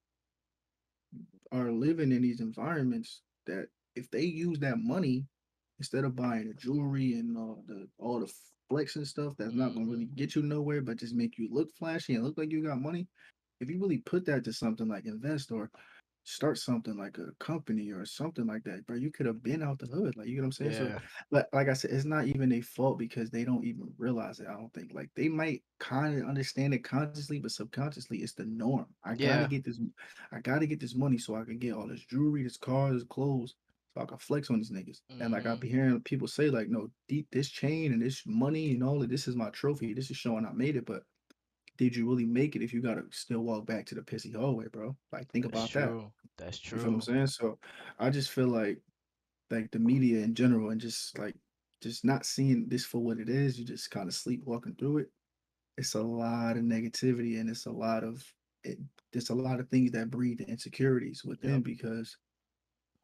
are living in these environments that if they use that money instead of buying the jewelry and all the flex and stuff that's not gonna Mhm. really get you nowhere but just make you look flashy and look like you got money, if you really put that to something like invest or start something like a company or something like that, bro. You could have been out the hood, like you know what I'm saying. So, Yeah. like I said, it's not even a fault because they don't even realize it. I don't think like they might kind of understand it consciously, but subconsciously, it's the norm. Yeah. I gotta get this money so I can get all this jewelry, this cars, this clothes, so I can flex on these niggas. And like I Mhm. be hearing people say, like, no, deep this chain and this money and all of this is my trophy. This is showing I made it, but did you really make it if you gotta still walk back to the pissy hallway, bro? Like, think That's about that. true. That's You feel what I'm true. saying? So I just feel like the media in general and just not seeing this for what it is, you just kind of sleepwalking through it. It's a lot of negativity and it's a lot of it, there's a lot of things that breed the insecurities within Yep. because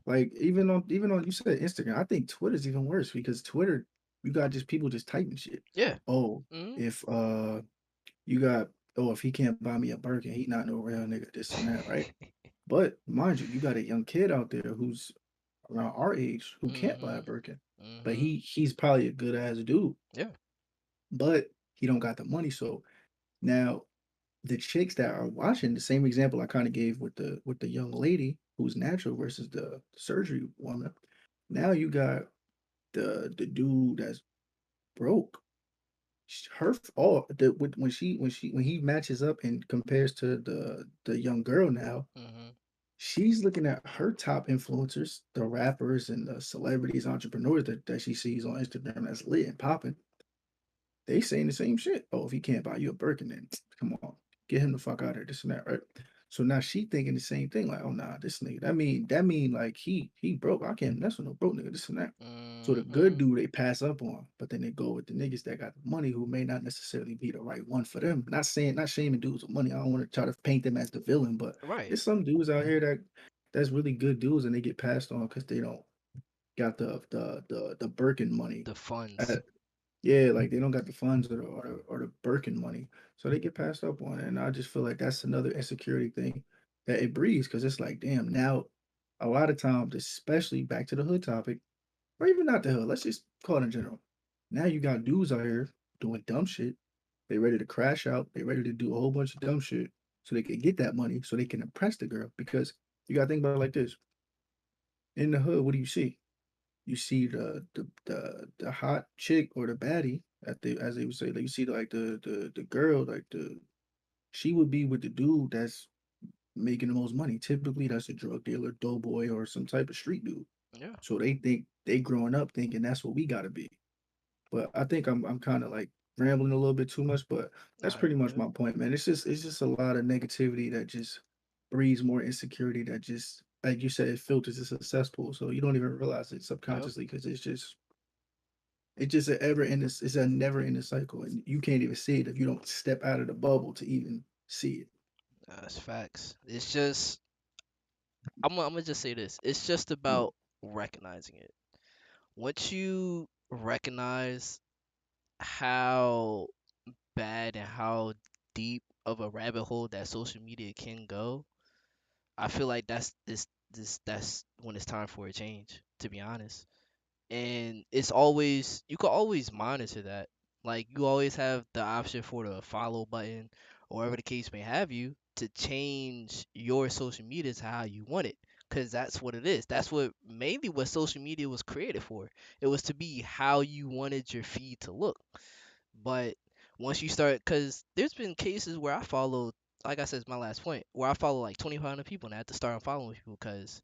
like even on you said Instagram, I think Twitter's even worse because Twitter you got just people just typing shit. Yeah. Oh, Mhm. if you got oh if he can't buy me a Birkin, he not no real nigga, this and that, right? But mind you, you got a young kid out there who's around our age who can't buy a Mhm. Birkin, but Mhm. he's probably a good ass dude, Yeah. but he don't got the money. So now the chicks that are watching the same example I kind of gave with the young lady who's natural versus the surgery woman. Now you got the dude that's broke. Her all the when he matches up and compares to the young girl now Mhm. She's looking at her top influencers, the rappers and the celebrities, entrepreneurs that she sees on Instagram that's lit and popping. They saying the same shit. Oh, if he can't buy you a Birkin, then come on, get him the fuck out of here. This and that, right? So now she thinking the same thing. Like, oh nah, this nigga. That mean like he broke. I can't mess with no broke nigga. This and that. So the good Mm-hmm. dude they pass up on, but then they go with the niggas that got the money who may not necessarily be the right one for them. Not shaming dudes with money. I don't want to try to paint them as the villain, but Right. there's some dudes out here that's really good dudes and they get passed on because they don't got the Birkin money. The Uh, funds. yeah, like they don't got the funds or the Birkin money, so they get passed up on. And I just feel like that's another insecurity thing that it breeds because it's like, damn, now a lot of times, especially back to the hood topic, or even not the hood, let's just call it in general. Now you got dudes out here doing dumb shit. They ready to crash out. They ready to do a whole bunch of dumb shit so they can get that money so they can impress the girl. Because you gotta think about it like this: in the hood, what do you see? You see the hot chick or the baddie at the as they would say, like you see like the girl, like she would be with the dude that's making the most money. Typically that's a drug dealer, doughboy, or some type of street dude. Yeah. So they think they growing up thinking that's what we gotta be. But I think I'm kind of like rambling a little bit too much, but that's Nah, pretty you much good. my point, man. It's just a lot of negativity that just breeds more insecurity that just like you said, it filters it's a cesspool. So you don't even realize it Yep. subconsciously because it's just a ever in this it's a never ending cycle. And you can't even see it if you don't step out of the bubble to even see it. That's facts. It's just I'm gonna just say this. It's just Mm. about recognizing it. Once you recognize how bad and how deep of a rabbit hole that social media can go, I feel like that's when it's time for a change, to be honest. And it's always you can always monitor that. Like you always have the option for the follow button or whatever the case may have you to change your social media to how you want it. Cause that's what it is. That's what mainly what social media was created for. It was to be how you wanted your feed to look. But once you start, cause there's been cases where I followed, like I said, it's my last point, where I follow like 2,500 people and I had to start unfollowing people because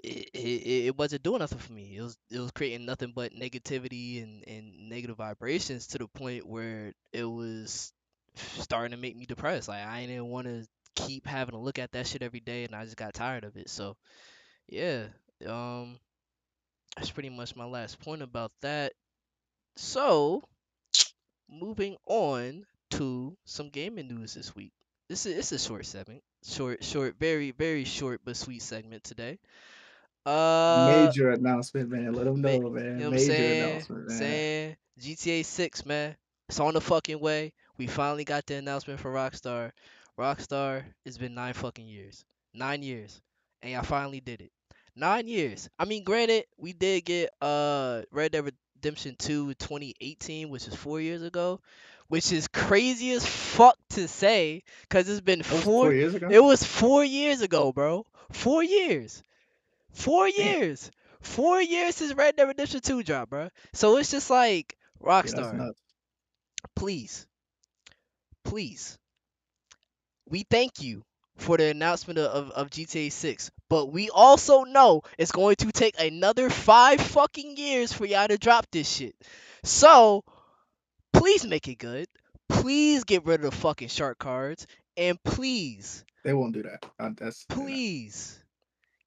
it wasn't doing nothing for me. It was creating nothing but negativity and negative vibrations to the point where it was starting to make me depressed. Like I didn't want to keep having to look at that shit every day, and I just got tired of it. So yeah, um, that's pretty much my last point about that. So moving on to some gaming news this week. This is it's a short segment, short, very very short but sweet segment today. Uh, Major announcement, man. Let them Ma- know, you know man. what I'm Major saying? announcement, man. Saying GTA 6, man. It's on the fucking way. We finally got the announcement for Rockstar. Rockstar, it's been 9 fucking years. 9 years. And y'all finally did it. 9 years. I mean, granted, we did get Red Dead Redemption 2 in 2018, which is 4 years ago. Which is crazy as fuck to say, cause it's been That was 4 four. years ago. It was 4 years ago, bro. 4 years. Four Damn. years. 4 years since Red Dead Redemption 2 dropped, bro. So it's just like Yeah, that's Rockstar, nuts. please, please. We thank you for the announcement of GTA 6, but we also know it's going to take another 5 fucking years for y'all to drop this shit. So please make it good. Please get rid of the fucking shark cards, and please, They won't do that. please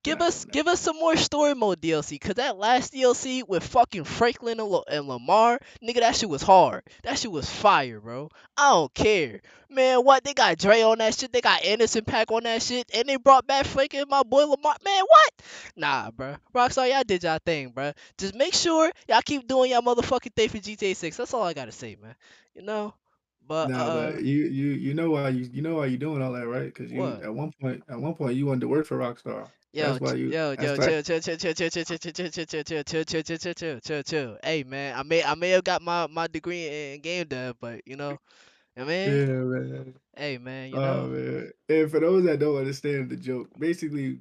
they're Give not us doing that. give us some more story mode DLC, cause that last DLC with fucking Franklin and Lamar, nigga, that shit was hard. That shit was fire, bro. I don't care, man. What they got Dre on that shit? They got Anderson Pack on that shit, and they brought back Franklin and my boy Lamar. Man, what? Nah, bro. Rockstar, y'all did y'all thing, bro. Just make sure y'all keep doing y'all motherfucking thing for GTA 6. That's all I gotta say, man. You know, but Nah, but you know why you know why you doing all that, right? Because you what? at one point you wanted to work for Rockstar. That's Yo, why you. That's why. chill, chill, chill, chill, chill, chill, chill, chill, chill, chill, chill, chill, chill, chill, chill, chill, chill, chill, chill. Hey man, I may have got my degree in game dev, but I mean, Yeah, man. hey man, Oh man. And for those that don't understand the joke, basically,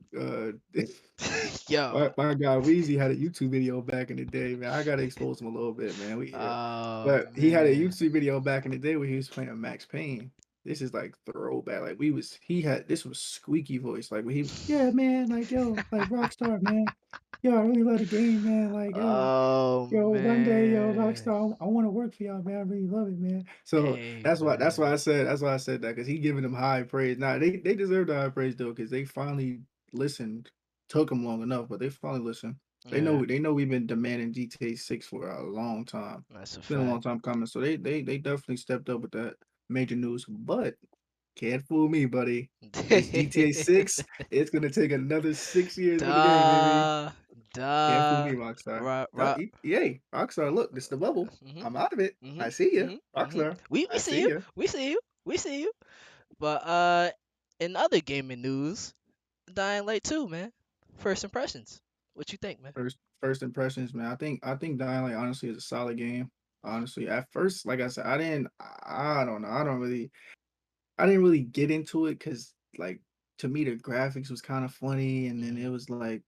yo, my guy Weezy had a YouTube video back in the day, man. I gotta expose him a little bit, man. oh But he had a man, YouTube video back in the day where he was playing Max Payne. this is like throwback. Like we was he had this was squeaky voice. Like when he was, yeah, man, like yo, like Rockstar, man. Yo, I really love the game, man. Like Oh yo, one day, yo, man. Rockstar, I want to work for y'all, man. I really love it, man. So Hey that's why man. I said that because he giving them high praise. Now they deserve the high praise though because they finally listened. Took them long enough, but they finally listened. Yeah, They know we've been demanding GTA 6 for a long time. that's a It's been a long fact. time coming, so they definitely stepped up with that major news. But can't fool me, buddy. This GTA 6, it's gonna take another 6 years for the game, baby. Duh, Can't fool duh. me, Rockstar. Right, right. Yay, Rockstar, look, this the bubble. Mhm, I'm out of it. I mhm, see you, mhm, mhm. Rockstar. We I see see you. you. We see you. We see you. But in other gaming news, Dying Light 2, man. First impressions. What you think, man? First impressions, man. I think Dying Light honestly is a solid game. Honestly, at first, like I said, I don't know. I didn't really get into it because like to me the graphics was kind of funny, and then Mhm, it was like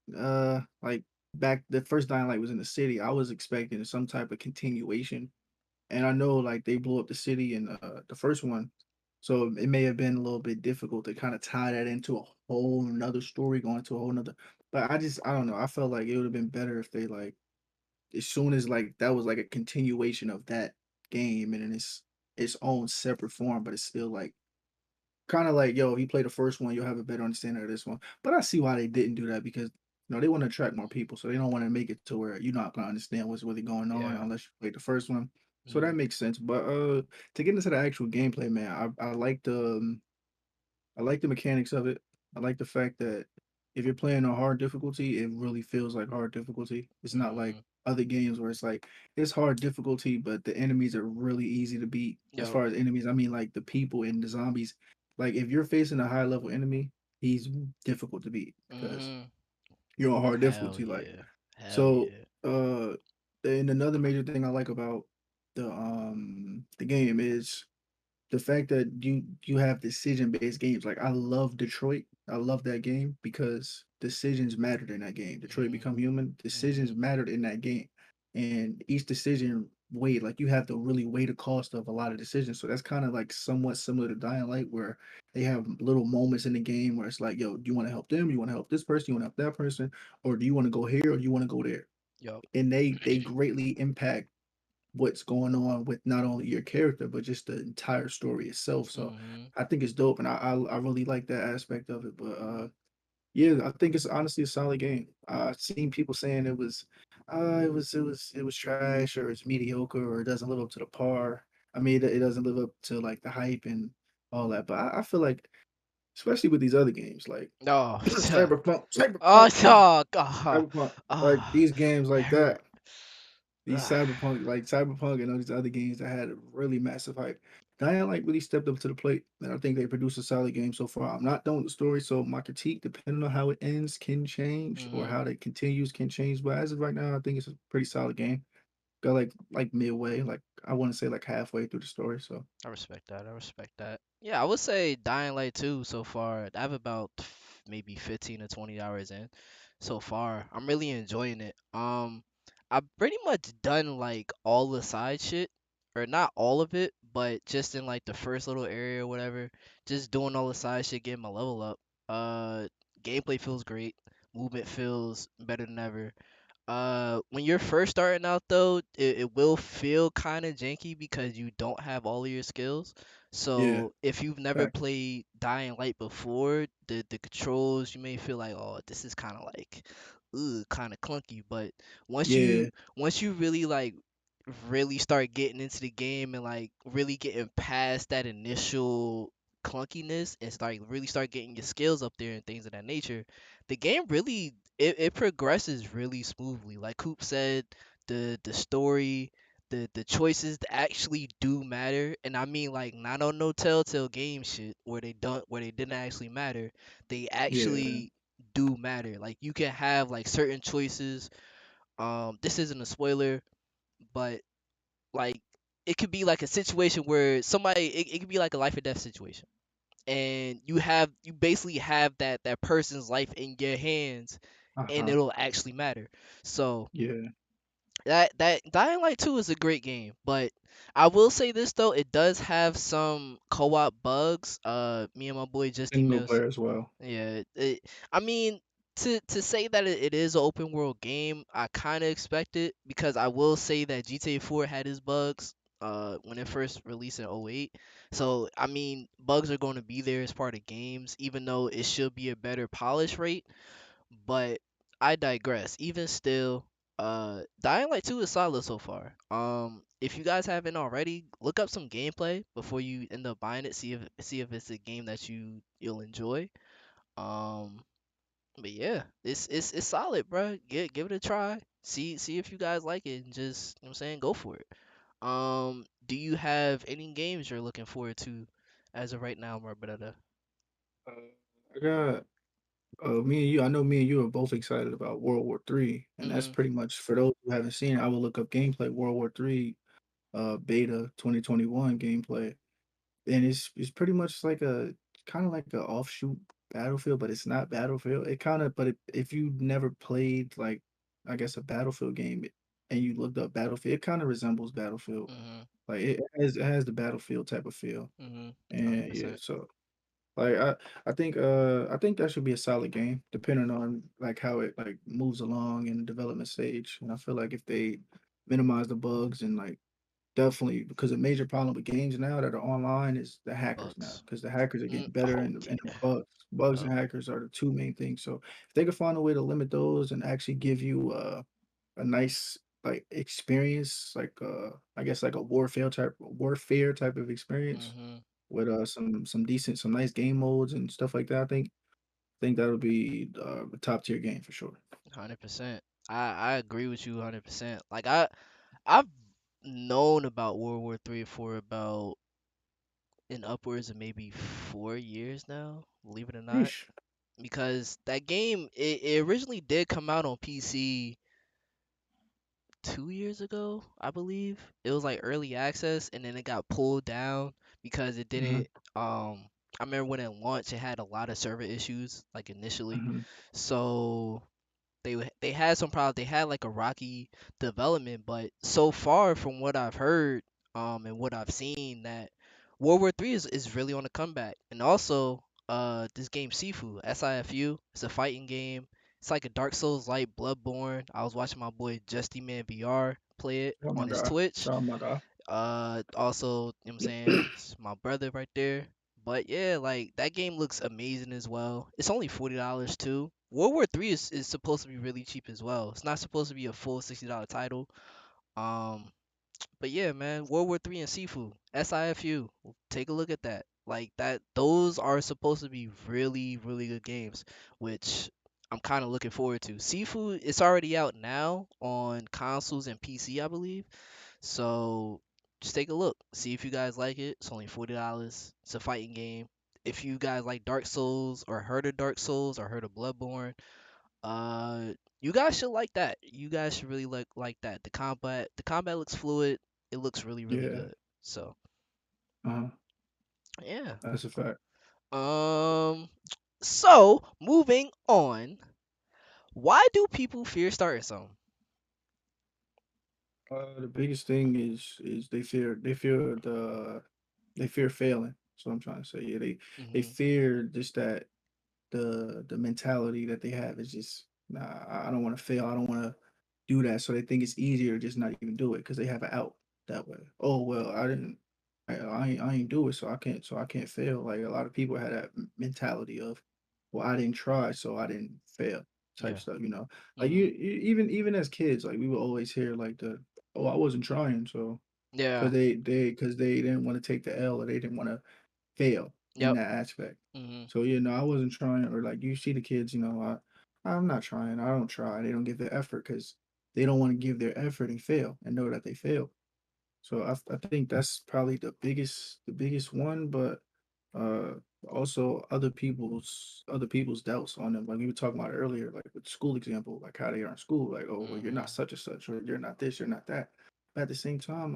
back the first Dying Light was in the city. I was expecting some type of continuation, and I know like they blew up the city in the first one, so it may have been a little bit difficult to kind of tie that into a whole another story, going to a whole another. But I don't know. I felt like it would have been better if they like as soon as like that was like a continuation of that game and in its own separate form, but it's still like kind of like, yo, if you play the first one, you'll have a better understanding of this one. But I see why they didn't do that because they want to attract more people, so they don't want to make it to where you're not gonna understand what's really going on yeah. unless you play the first one. So that Mhm, makes sense. But to get into the actual gameplay, man, I like the mechanics of it. I like the fact that if you're playing on hard difficulty, it really feels like hard difficulty. It's not like mhm. other games where it's like it's hard difficulty, but the enemies are really easy to beat. As Yo. far as enemies, I mean like the people and the zombies. Like if you're facing a high level enemy, he's difficult to beat because Mhm. you're on hard Hell difficulty. Like yeah. Hell so, yeah. and another major thing I like about the game is the fact that you have decision based games. Like I love Detroit. I love that game because decisions mattered in that game. Detroit Mhm, Become Human. Decisions mhm. mattered in that game, and each decision weighed. Like you have to really weigh the cost of a lot of decisions. So that's kind of like somewhat similar to Dying Light, where they have little moments in the game where it's like, yo, do you want to help them? You want to help this person? You want to help that person? Or do you want to go here? Or do you want to go there? Yo. And they greatly impact what's going on with not only your character but just the entire story itself. So Mhm. I think it's dope, and I really like that aspect of it. But yeah, I think it's honestly a solid game. I've seen people saying it was trash or it's mediocre or it doesn't live up to the par. I mean, it doesn't live up to like the hype and all that. But I feel like, especially with these other games like Oh, oh, Cyberpunk, oh, God. Cyberpunk, like Oh, these games it like hurt. that, these Ah. Cyberpunk and all these other games that had a really massive hype. Dying Light really stepped up to the plate, and I think they produced a solid game so far. I'm not done with the story, so my critique, depending on how it ends, can change, or Mhm. how it continues can change. But as of right now, I think it's a pretty solid game. Got like midway, like I want to say like halfway through the story. So I respect that. I respect that. Yeah, I would say Dying Light 2 so far. I have about maybe 15 to 20 hours in so far. I'm really enjoying it. I've pretty much done like all the side shit, or not all of it, but just in like the first little area or whatever. Just doing all the side shit, getting my level up. Uh, Gameplay feels great. Movement feels better than ever. When you're first starting out though, it will feel kind of janky because you don't have all of your skills. yeah, So if you've never fact. played Dying Light before, the controls you may feel like, oh, this is kind of like, ooh, kind of clunky. But once Yeah, you once you really like really start getting into the game and like really getting past that initial clunkiness and start getting your skills up there and things of that nature, the game really it progresses really smoothly. Like Coop said, the story, the choices that actually do matter, and I mean like not on no Telltale game shit where they didn't actually matter. They yeah, actually do matter. Like you can have like certain choices. This isn't a spoiler, but like it could be like a situation where it could be like a life or death situation, and you basically have that person's life in your hands, uh and huh, it'll actually matter. So yeah, That Dying Light 2 is a great game, but I will say this though, it does have some co-op bugs. Me and my boy just Single emails. player as well. Yeah, I mean, to say that it is an open world game, I kind of expect it because I will say that GTA 4 had its bugs when it first released in '08. So, I mean, bugs are going to be there as part of games, even though it should be a better polish rate. But I digress. Even still, Dying Light 2 is solid so far. If you guys haven't already, look up some gameplay before you end up buying it. See if it's a game that you'll enjoy. Um, but yeah, it's solid, bro. Give it a try. See if you guys like it, and just you know what I'm saying, go for it. Do you have any games you're looking forward to as of right now, my brother? I got me and you. I know me and you are both excited about World War III, and that's Mhm. pretty much for those who haven't seen it. I will look up gameplay World War III beta 2021 gameplay, and it's pretty much like a kind of like a offshoot Battlefield, but it's not Battlefield. It kind of, but if you never played like I guess a Battlefield game and you looked up Battlefield, it kind of resembles Battlefield. Mhm. Like it has the Battlefield type of feel, Mhm. Hundred and yeah, percent. so like I think that should be a solid game, depending on like how it like moves along in the development stage. And I feel like if they minimize the bugs and like definitely because a major problem with games now that are online is the hackers now Bugs. because the hackers are Mm. getting better Oh and the yeah. bugs Yep. and hackers are the two main things. So if they could find a way to limit those and actually give you a nice like experience, like I guess like a warfare type of experience Mhm. with some decent some nice game modes and stuff like that. I think that'll be a top tier game for sure. 100%. I agree with you 100%. Like I've known about World War III for about in upwards of maybe 4 years now, believe it or not. Yeesh. Because that game it originally did come out on PC 2 years ago, I believe. It was like early access and then it got pulled down because it Mhm, didn't I remember when it launched it had a lot of server issues like initially. mhm. So they had some problems. They had like a rocky development, but so far from what I've heard, and what I've seen, that World War III is really on the comeback. And also, this game Sifu, it's a fighting game. It's like a Dark Souls light Bloodborne. I was watching my boy Justy Man VR play it Oh on my his god. Twitch. Oh my god. Also, you know what I'm saying, it's my brother right there. But yeah, like that game looks amazing as well. It's only $40 too. World War III is supposed to be really cheap as well. It's not supposed to be a full $60 title. Um, but yeah, man, World War III and Sifu. Take a look at that. Like that, those are supposed to be really, really good games, which I'm kind of looking forward to. Sifu, it's already out now on consoles and PC, I believe. So just take a look. See if you guys like it. It's only $40. It's a fighting game. If you guys like Dark Souls or heard of Dark Souls or heard of Bloodborne, uh you guys should like that. You guys should really like that. The combat looks fluid. It looks really, really Yeah. good. So Uh-huh. yeah. That's a fact. Um so moving on. Why do people fear starting something? The biggest thing is they fear failing. So I'm trying to say, yeah, they Mhm. fear just that the mentality that they have is just nah. I don't want to fail. I don't want to do that. So they think it's easier to just not even do it because they have an out that way. Oh well, I didn't. I ain't do it, so I can't fail. Like a lot of people had that mentality of, well, I didn't try, so I didn't fail type Yeah. stuff. Like Mhm. even as kids, like we would always hear like oh, I wasn't trying, so Yeah. because they didn't want to take the L or they didn't want to fail in Yep. that aspect. Mhm. So I wasn't trying, or like you see the kids, I'm not trying. I don't try. They don't give their effort because they don't want to give their effort and fail and know that they failed. So I think that's probably the biggest one, but uh also other people's doubts on them. Like we were talking about earlier, like with school example, like how they are in school, like, oh well, you're not Mhm. such and such, or you're not this, you're not that. But at the same time,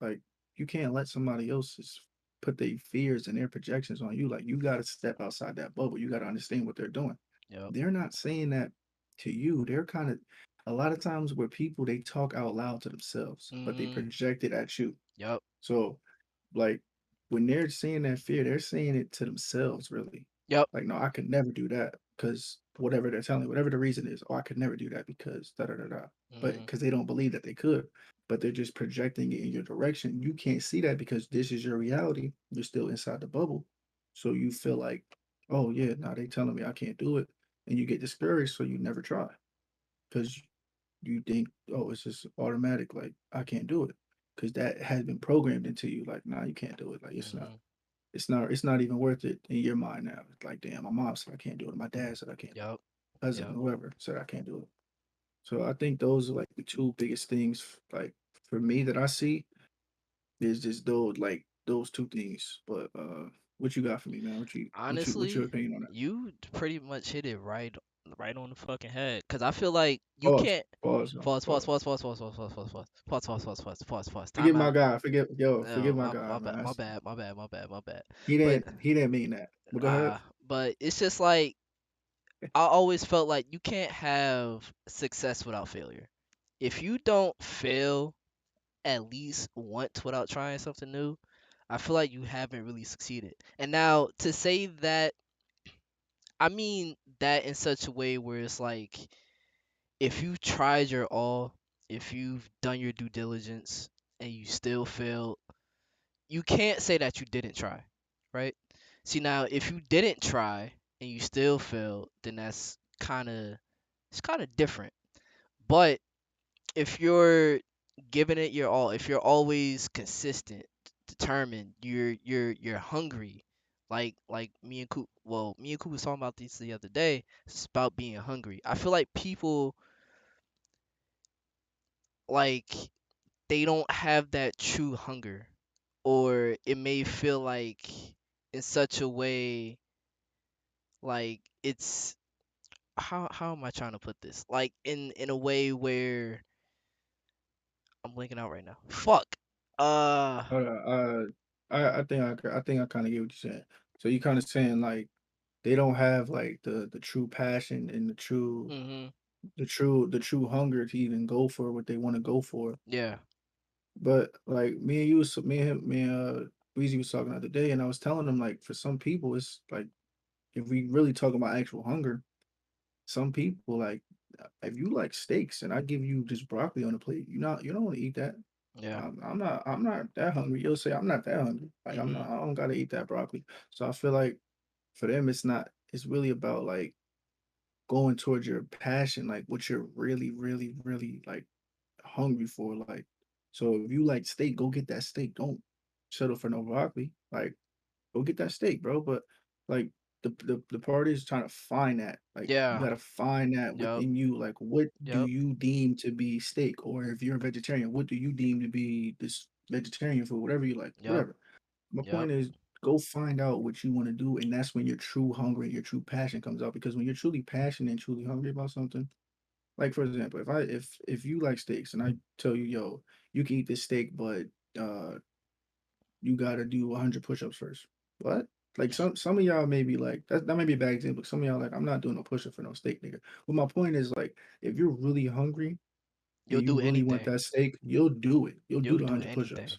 like you can't let somebody else's put their fears and their projections on you. Like you gotta step outside that bubble. You gotta understand what they're doing. Yep. They're not saying that to you. They're kind of a lot of times where people they talk out loud to themselves, but they Mhm. project it at you. Yep. So like when they're saying that fear, they're saying it to themselves really. Yep. Like, no, I could never do that because whatever they're telling you, whatever the reason is, oh, I could never do that because da da da da. But Mhm. because they don't believe that they could, but they're just projecting it in your direction. You can't see that because this is your reality. You're still inside the bubble. So you feel like, oh yeah, now they telling me I can't do it. And you get discouraged, so you never try. Because you think, oh, it's just automatic, like I can't do it. Because that has been programmed into you, like, nah, you can't do it. Like Mhm. it's not even worth it in your mind now. It's like, damn, my mom said I can't do it. My dad said I can't do Yep. it. Cousin, Yep. whoever said I can't do it. So I think those are like the two biggest things, like for me that I see is just those two things. But what you got for me, man? What's your Honestly, opinion on that? you pretty much hit it right on the fucking head. Cause I feel like you Pause, can't pause, pause, pause, pause. pause, pause, pause, pause, pause, pause, pause, pause, pause, pause, pause, pause, pause. Forgive Time my out. guy. Forgive No, my guy, my bad, man. my bad, my bad, my bad, my bad. He But didn't mean that. But go ahead. but it's just like I always felt like you can't have success without failure. If you don't fail at least once without trying something new, I feel like you haven't really succeeded. And now to say that, I mean that in such a way where it's like if you tried your all, if you've done your due diligence and you still failed, you can't say that you didn't try, right? See now, if you didn't try and you still failed, then that's kind of different. But if you're giving it your all, if you're always consistent, determined, you're hungry, like me and Coop. Well, me and Coop was talking about this the other day. It's about being hungry. I feel like people like they don't have that true hunger, or it may feel like in such a way like it's how am I trying to put this? Like in a way where I'm blinking out right now. Fuck. Uh. Hold on. I think I kind of get what you're saying. So you kind of saying like they don't have like the true passion and Mhm. the true hunger to even go for what they want to go for. Yeah. But like me and you, me and him, me and Weezy was talking the other day, and I was telling him like for some people, it's like if we really talk about actual hunger, some people like if you like steaks and I give you just broccoli on a plate, you don't want to eat that. Yeah. I'm not that hungry. You'll say I'm not that hungry. Like I'm not Mhm. I don't gotta eat that broccoli. So I feel like for them it's not it's really about like going towards your passion, like what you're really like hungry for. Like so if you like steak, go get that steak. Don't settle for no broccoli. Like go get that steak, bro. But like the party is trying to find that. Like you Yeah. gotta find that Yep. within you. Like what do Yep. you deem to be steak? Or if you're a vegetarian, what do you deem to be this vegetarian food? Whatever you like, Yep. whatever. My Yep. point is go find out what you want to do, and that's when your true hunger and your true passion comes out. Because when you're truly passionate and truly hungry about something, like for example, if you like steaks and I tell you, yo, you can eat this steak, but uh you gotta do 100 push-ups first. What? Like some of y'all may be like that may be a bad example. Some of y'all like I'm not doing no push-up for no steak, nigga. But my point is like if you're really hungry and You'll you do really want anything. that steak, you'll do it. You'll do You'll the do 100 anything. push-ups.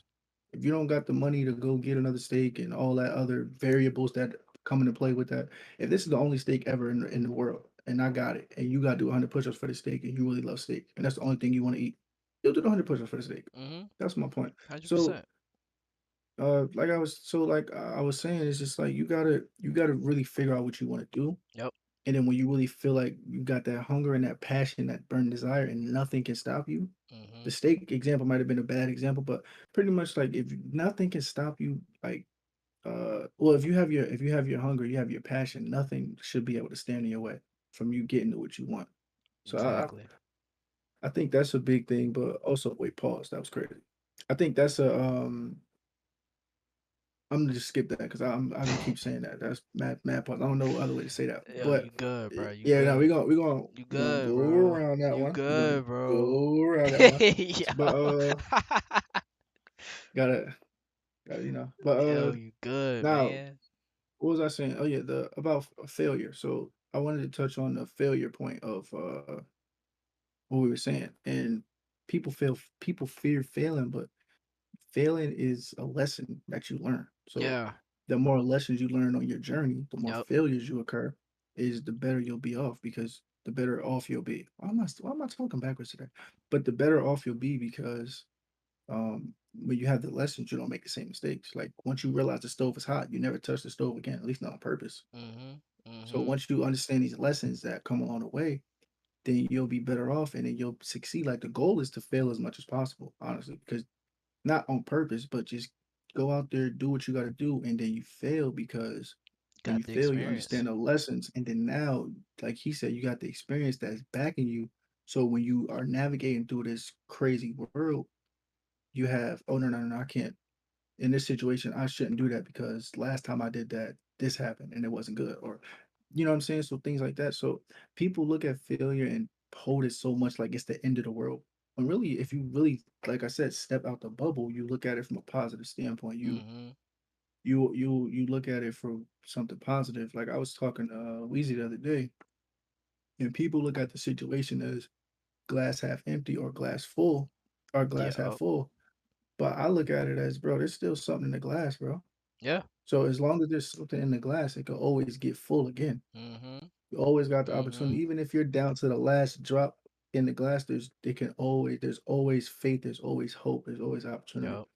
If you don't got the money to go get another steak and all that other variables that come into play with that, if this is the only steak ever in the world and I got it and you got to do 100 push-ups for the steak and you really love steak and that's the only thing you want to eat, you'll do the 100 push-ups for the steak. Mhm. That's my point. So 100%. I was saying, it's just like you gotta really figure out what you want to do, Yep. and then when you really feel like you got that hunger and that passion, that burning desire, and nothing can stop you. The Mhm. steak example might have been a bad example, but pretty much like if nothing can stop you, like well, if you have your hunger, you have your passion, nothing should be able to stand in your way from you getting to what you want. So Exactly. I think that's a big thing, but also wait, pause. That was crazy. I think that's a I'm gonna just skip that because I'm gonna keep saying that. That's mad pause. I don't know other way to say that. Yo, But you good, bro. You yeah, no, good. we You gonna good, go bro. around that You one. We're gonna good, bro. go around that one. But Yo. gotta But Yo, you good, now man. what was I saying? Oh yeah, the about failure. So I wanted to touch on the failure point of what we were saying. And people fear failing, but failing is a lesson that you learn. So Yeah. the more lessons you learn on your journey, the more Yep. failures you occur, is the better you'll be off because the better off you'll be. Why am I talking backwards today? But the better off you'll be because when you have the lessons, you don't make the same mistakes. Like once you realize the stove is hot, you never touch the stove again, at least not on purpose. Mhm. So Mhm. once you understand these lessons that come along the way, then you'll be better off and then you'll succeed. Like the goal is to fail as much as possible, honestly, because not on purpose, but just go out there, do what you got to do, and then you fail because when you Got the fail, you experience. understand the lessons, and then now, like he said, you got the experience that's backing you. So when you are navigating through this crazy world, you have, oh no, no, no, I can't. In this situation, I shouldn't do that because last time I did that, this happened and it wasn't good, or you know what I'm saying? So things like that. So people look at failure and hold it so much like it's the end of the world. And really, if you really, like I said, step out the bubble, you look at it from a positive standpoint. Mhm. You look at it from something positive. Like I was talking to Weezy the other day, and people look at the situation as glass half empty or glass full or glass half Yep. full. But I look at it as, bro, there's still something in the glass, bro. Yeah. So as long as there's something in the glass, it can always get full again. Mhm. You always got the opportunity, Mhm. even if you're down to the last drop in the glass. There's always faith. There's always hope. There's always opportunity. Yep.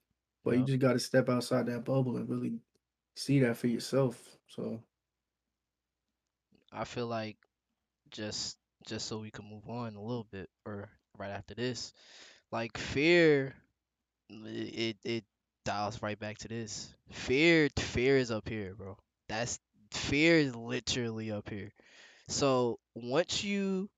But you Yep. just got to step outside that bubble and really see that for yourself. So I feel like just just so we can move on a little bit or right after this, like fear, it dials right back to this. Fear is up here, bro. That's fear is literally up here. So once you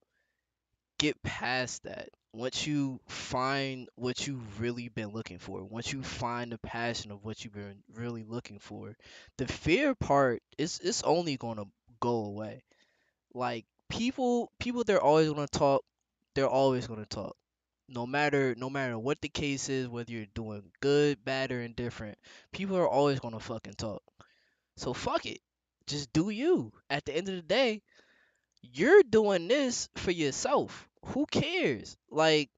get past that, once you find what you've really been looking for, once you find the passion of what you've been really looking for, the fear part is it's only gonna go away. Like people they're always gonna talk, they're always gonna talk. No matter what the case is, whether you're doing good, bad, or indifferent, people are always gonna fucking talk. So fuck it. Just do you. At the end of the day, you're doing this for yourself. Who cares? Like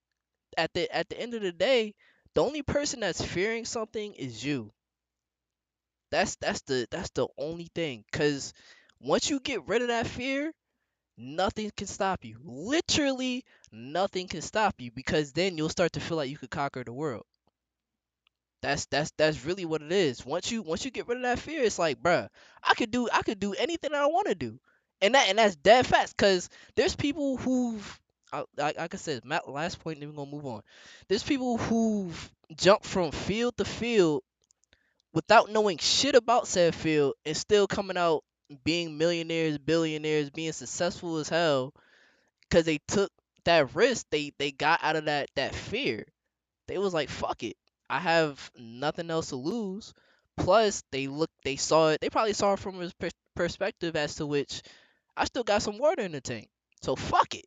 at the end of the day, the only person that's fearing something is you. That's the only thing. Cause once you get rid of that fear, nothing can stop you. Literally nothing can stop you because then you'll start to feel like you could conquer the world. That's really what it is. Once you get rid of that fear, it's like, bruh, I could do anything I want to do, and that's dead fast. Cause there's people who've like I said, last point, then we're gonna move on. There's people who've jumped from field to field without knowing shit about said field and still coming out being millionaires, billionaires, being successful as hell because they took that risk. They got out of that fear. They was like, fuck it. I have nothing else to lose. Plus, they saw it. They probably saw it from his perspective as to which I still got some water in the tank. So fuck it.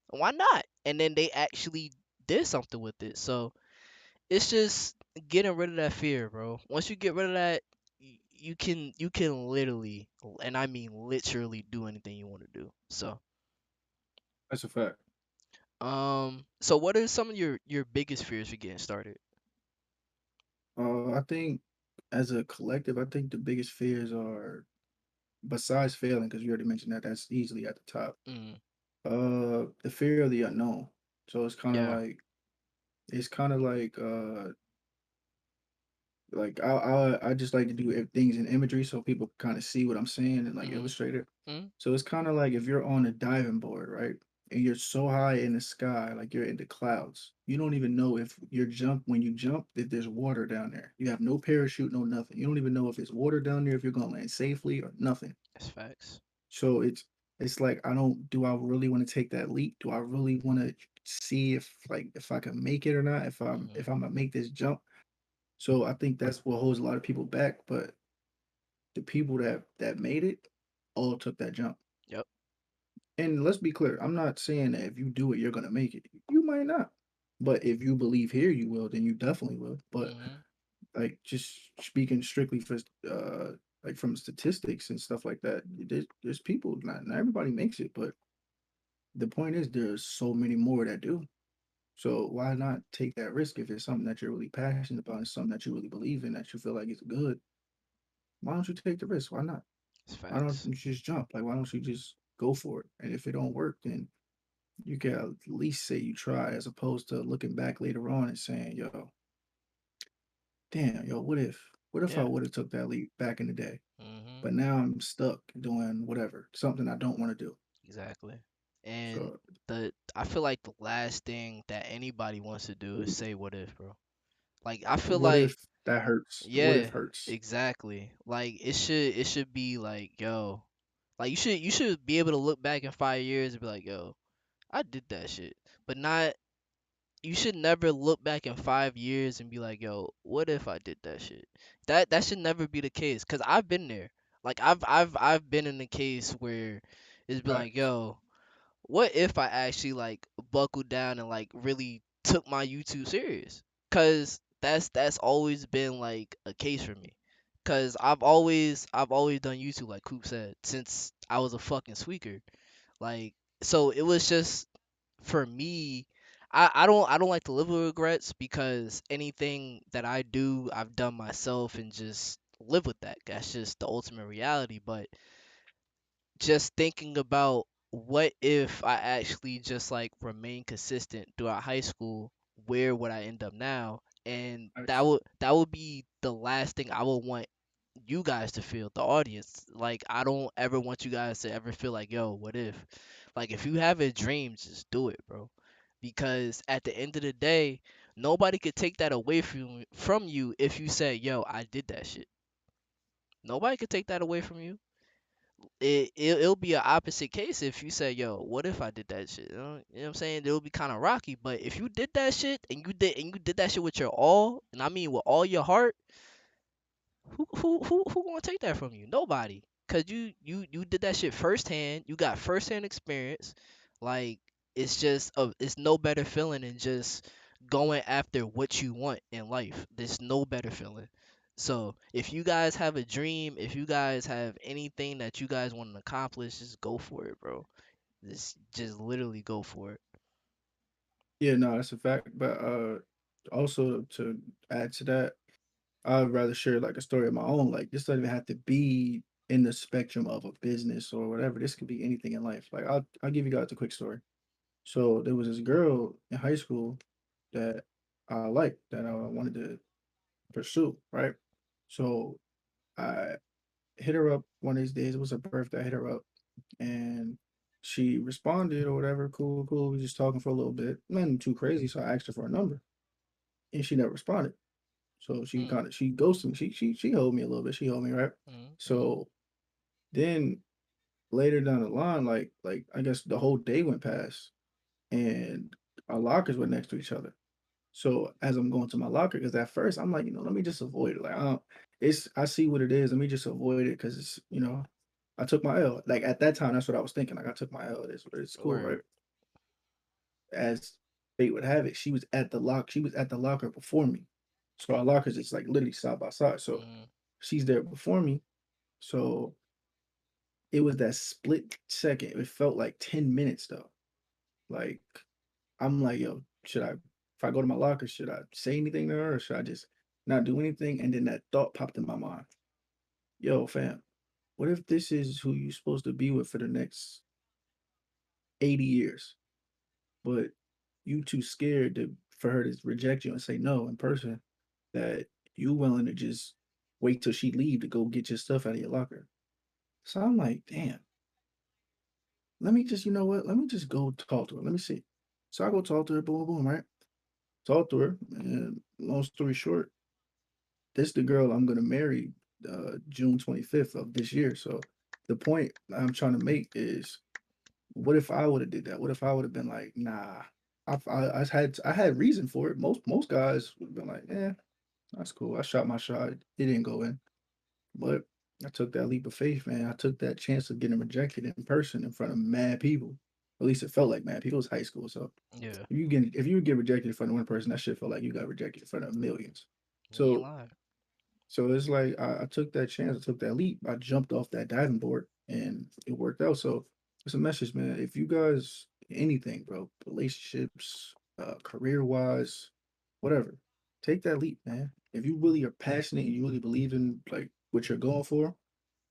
Why not? And then they actually did something with it. So it's just getting rid of that fear, bro. Once you get rid of that, you can literally, and I mean literally, do anything you want to do. So that's a fact. so what are some of your biggest fears for getting started? I think as a collective, I think the biggest fears are besides failing, because you already mentioned that that's easily at the top. Mm, The fear of the unknown. So yeah. it's kind of like I just like to do things in imagery so people kind of see what I'm saying and like Mhm. illustrate it. Mhm. So it's kind of like if you're on a diving board, right? And you're so high in the sky, like you're in the clouds. You don't even know if when you jump, if there's water down there. You have no parachute, no nothing. You don't even know if it's water down there, if you're gonna land safely or nothing. That's facts. So it's like I don't do I really want to take that leap? Do I really want to see if I can make it or not? Mhm. If I'm gonna make this jump? So I think that's what holds a lot of people back. But the people that made it all took that jump. Yep. And let's be clear, I'm not saying that if you do it, you're gonna make it. You might not. But if you believe here you will, then you definitely will. But Mhm. like just speaking strictly for like from statistics and stuff like that, there's people not everybody makes it, but the point is there's so many more that do. So why not take that risk if it's something that you're really passionate about and something that you really believe in that you feel like is good? Why don't you take the risk? Why not? It's Why don't facts. you just jump? Like why don't you just go for it? And if it don't work, then you can at least say you tried as opposed to looking back later on and saying, yo, damn, yo, what if I Yeah. would have took that leap back in the day? Hmm. But now I'm stuck doing whatever, something I don't want to do. Exactly. And So I feel like the last thing that anybody wants to do is say what if, bro. Like I feel what like if that hurts? The what if yeah, hurts. exactly. Like it should be like, yo, like you should be able to look back in 5 years and be like, yo, I did that shit. But not you should never look back in 5 years and be like, yo, what if I did that shit? That should never be the case. Cause I've been there. Like I've been in the case where it's be like, Facts. yo, what if I actually like buckled down and like really took my YouTube serious? Cause that's always been like a case for me. Cause I've always done YouTube like Coop said since I was a fucking squeaker. Like so it was just for me. I don't like to live with regrets because anything that I do I've done myself and just live with that. That's just the ultimate reality. But just thinking about what if I actually just like remain consistent throughout high school, where would I end up now? And that Facts. would that would be the last thing I would want you guys to feel, the audience. Like I don't ever want you guys to ever feel like, yo, what if? Like if you have a dream, just do it, bro. Because at the end of the day, nobody could take that away from you if you say, yo, I did that shit. Nobody could take that away from you. It'll be an opposite case if you say, "Yo, what if I did that shit?" You know what I'm saying? It'll be kind of rocky. But if you did that shit and you did that shit with your all, and I mean with all your heart, who gonna take that from you? Nobody. Cause you did that shit firsthand. You got firsthand experience. Like it's no better feeling than just going after what you want in life. There's no better feeling. So if you guys have a dream, if you guys have anything that you guys want to accomplish, just go for it, bro. Just literally go for it. Yeah, no, that's a fact. But also to add to that, I'd rather share like a story of my own. Like this doesn't even have to be in the spectrum of a business or whatever. This could be anything in life. Like I'll give you guys a quick story. So there was this girl in high school that I liked that I wanted to pursue, right? So I hit her up one of these days. It was her birthday. I hit her up and she responded or whatever. Cool, cool. We just talking for a little bit. Nothing too crazy. So I asked her for a number and she never responded. So Mm, she ghosted me. She held me a little bit. She held me, right? mm, mm, So then later down the line, like I guess the whole day went past and our lockers were next to each other. So as I'm going to my locker, because at first I'm like, let me just avoid it. Like I see what it is. Let me just avoid it because I took my L. Like at that time, that's what I was thinking. Like I took my L. It's cool, right? word. As fate would have it, she was at the locker before me. So our lockers is like literally side by side. So Mm, she's there before me. So it was that split second. It felt like 10 minutes though. Like I'm like, yo, should I if I go to my locker, should I say anything to her or should I just not do anything? And then that thought popped in my mind. Yo, fam, what if this is who you're supposed to be with for the next 80 years? But you too scared for her to reject you and say no in person that you willing to just wait till she leave to go get your stuff out of your locker. So I'm like, damn, let me just, you know what? Let me just go talk to her. Let me see. So I go talk to her, boom, boom, right? Talk to her. And long story short, this the girl I'm gonna marry June 25th of this year. So the point I'm trying to make is what if I would have did that? What if I would have been like, nah, I had reason for it. Most guys would have been like, yeah, that's cool. I shot my shot. It didn't go in. But I took that leap of faith, man. I took that chance of getting rejected in person in front of mad people. At least it felt like mad people. It was high school. So yeah, if you get rejected in front of one person, that shit felt like you got rejected in front of millions. you ain't So lying. it's like I took that chance, I took that leap. I jumped off that diving board and it worked out. So it's a message, man. If you guys anything, bro. Relationships, career wise, whatever. Take that leap, man. If you really are passionate and you really believe in like what you're going for,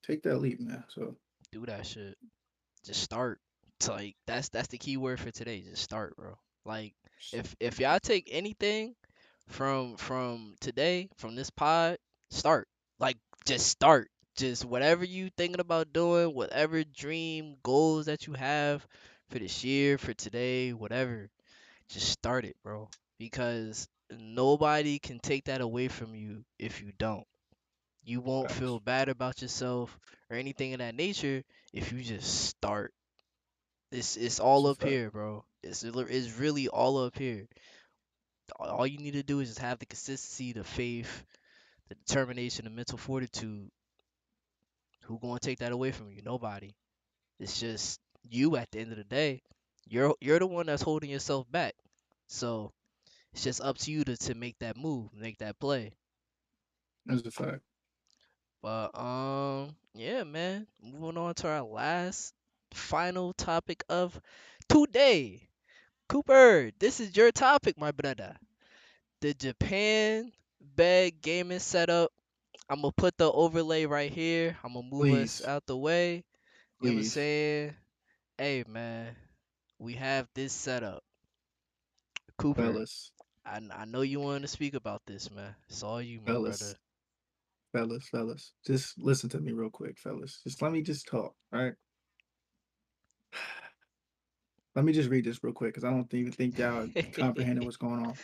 take that leap, man. So Do that shit. Just start. It's like that's the key word for today. Just start, bro. Like if y'all take anything from today, from this pod, start. Like just start. Just whatever you thinking about doing, whatever dream goals that you have for this year, for today, whatever, just start it, bro. Because nobody can take that away from you if you don't. You won't feel facts. bad about yourself or anything of that nature if you just start. It's It's all a up fact. here, bro. It's really all up here. All you need to do is just have the consistency, the faith, the determination, the mental fortitude. Who gonna take that away from you? Nobody. It's just you at the end of the day. You're the one that's holding yourself back. So it's just up to you to make that move, make that play. That's a fact. But yeah, man. Moving on to our last final topic of today. Cooper, this is your topic, my brother. The Japan bed gaming setup. I'm gonna put the overlay right here. I'm gonna move us Please, out the way. You know what I'm please, saying? Hey, man, we have this setup. Cooper, fellas, I know you wanted to speak about this, man. It's all you, my fellas, brother. fellas. Just listen to me real quick, fellas. Just let me just talk, all right? Let me just read this real quick because I don't even think y'all comprehending what's going on.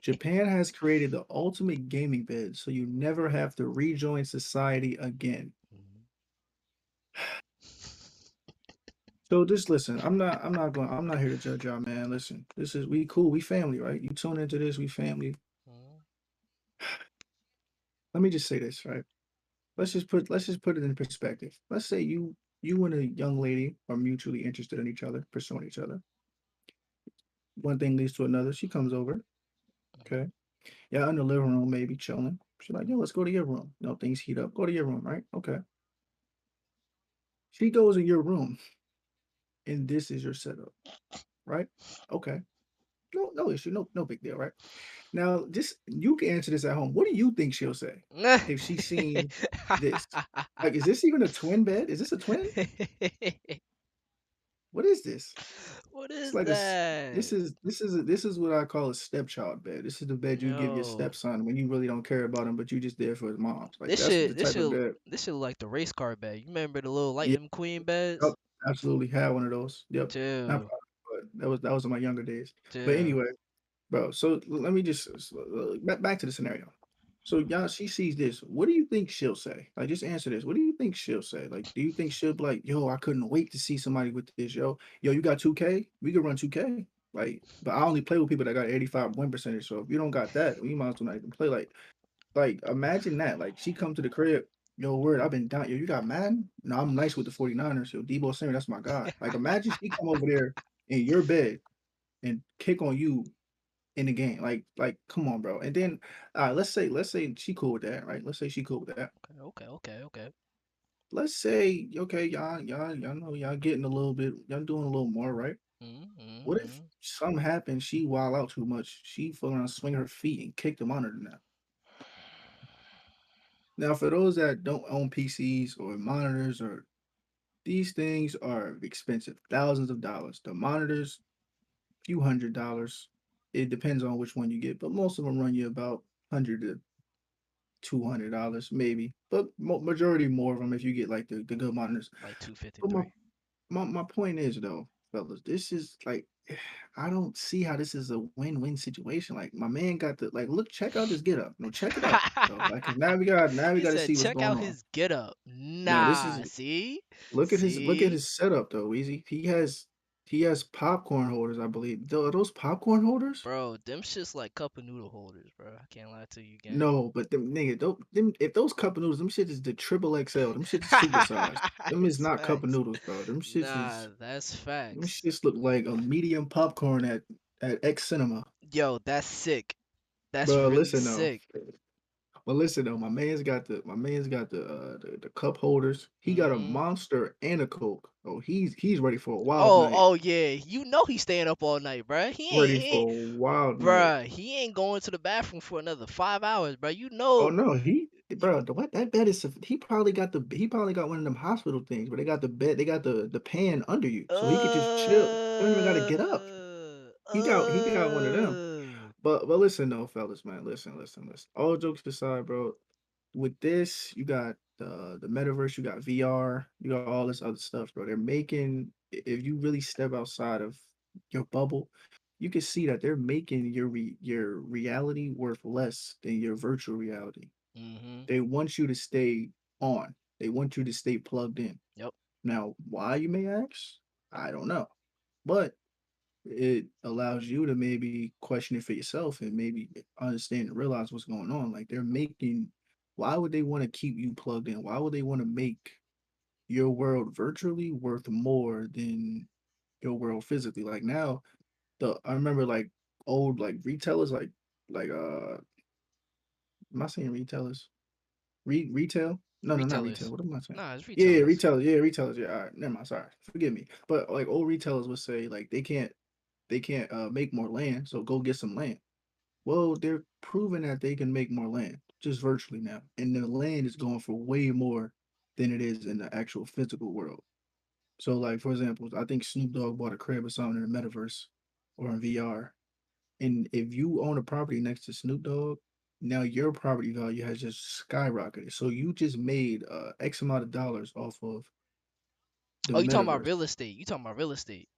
Japan has created the ultimate gaming bed, so you never have to rejoin society again. So just listen. I'm not here to judge y'all, man. Listen, this is we cool, we family, right? You tune into this, we family. Let me just say this, right? Let's just put it in perspective. Let's say you and a young lady are mutually interested in each other, pursuing each other. One thing leads to another. She comes over, okay? Yeah, in the living room, maybe chilling. She's like, yo, let's go to your room. No, things heat up. Go to your room, right? Okay. She goes in your room, and this is your setup, right? Okay. No issue. No big deal, right? Now, just you can answer this at home. What do you think she'll say if she's seen this? Like, is this even a twin bed? Is this a twin? What is this? What It's is like a that? this is what I call a stepchild bed. This is the bed you give your No. stepson when you really don't care about him, but you just there for his mom's. Like This that's the shit, this type of shit, bed. this shit look like the race car bed. You remember the little Yeah, Lightning McQueen yep, beds? absolutely had one of those. Yep, not Chill, proud of it, but that was in my younger days. But chill. anyway, bro. So let me just back to the scenario. So y'all, she sees this. What do you think she'll say? Like, just answer this. What do you think she'll say? Like, do you think she'll be like, "Yo, I couldn't wait to see somebody with this, yo, you got 2K? We could run 2K." Like, but I only play with people that got 85 win percentage. So if you don't got that, we might as well not even play. Like imagine that. Like, she come to the crib. Yo, word, I've been down. Yo, you got Madden? No, I'm nice with the 49ers. Yo, Debo Samuel, that's my guy. Like, imagine she come over there in your bed and kick on you in the game. Come on, bro. And then let's say she cool with that, right? Let's say she cool with that. Okay, okay, okay, okay. Let's say, okay, y'all know y'all getting a little bit, y'all doing a little more, right? What if Mm-hmm. something happens, she wild out too much, she full around swing her feet and kick the monitor now. Now, for those that don't own PCs or monitors or these things are expensive, thousands of dollars. The monitors, few $100s. It depends on which one you get, but most of them run you about 100 to $200 maybe, but majority more of them if you get like the good monitors. Like But my 253. my point is though, fellas, this is like I don't see how this is a win-win situation. Like my man got the like look, check out this get up. No, check it out though. Like 'cause now we He got to said, see what's check going out on. his get up. No, this is Nah, see? look at See? his setup though, Easy. He has popcorn holders, I believe. Are those popcorn holders? Bro, them shit's like cup of noodle holders, bro. I can't lie to you, gang. No, but them nigga, them if those cup of noodles, them shit is the triple XL. Them shit is super size. Them is It's not cup of facts. noodles, bro. Nah, that's Them facts. shits look like a medium popcorn at X Cinema. Yo, that's sick. That's Bro, really listen though. sick. But listen though, my man's got the cup holders. He got a Mhm. monster and a coke. Oh, he's ready for a wild Oh, night. oh yeah. You know he's staying up all night, bruh. Ready He ain't, for a wild night. bruh. He ain't going to the bathroom for another 5 hours, bruh. You Oh know, no, he you, bro, what that bed is. He probably got one of them hospital things where they got the bed, they got the pan under you, so he could just chill. He don't even got to get up. uh, He got one of them. uh. But listen though, fellas, man, listen. All jokes aside, bro. With this, you got the metaverse, you got VR, you got all this other stuff, bro. They're making if you really step outside of your bubble, you can see that they're making your reality worth less than your virtual reality. Mhm. They want you to stay on. They want you to stay plugged in. Yep. Now, why you may ask? I don't know. But it allows you to maybe question it for yourself and maybe understand and realize what's going on. Like they're making, why would they want to keep you plugged in? Why would they want to make your world virtually worth more than your world physically? Like now, I remember like old like retailers like am I saying retailers? Retail? No, not retail. Retailers. What am I saying? Nah, it's Yeah, retailers. retailers. Yeah, retailers. Yeah, all right. Never mind. Sorry. Forgive me. But like old retailers would say, like they can't make more land, so go get some land. Well, they're proving that they can make more land just virtually now, and the land is going for way more than it is in the actual physical world. So, like for example, I think Snoop Dogg bought a crib or something in the metaverse or in VR, and if you own a property next to Snoop Dogg, now your property value has just skyrocketed. So you just made X amount of dollars off of the Oh, you talking about metaverse. real estate? You talking about real estate?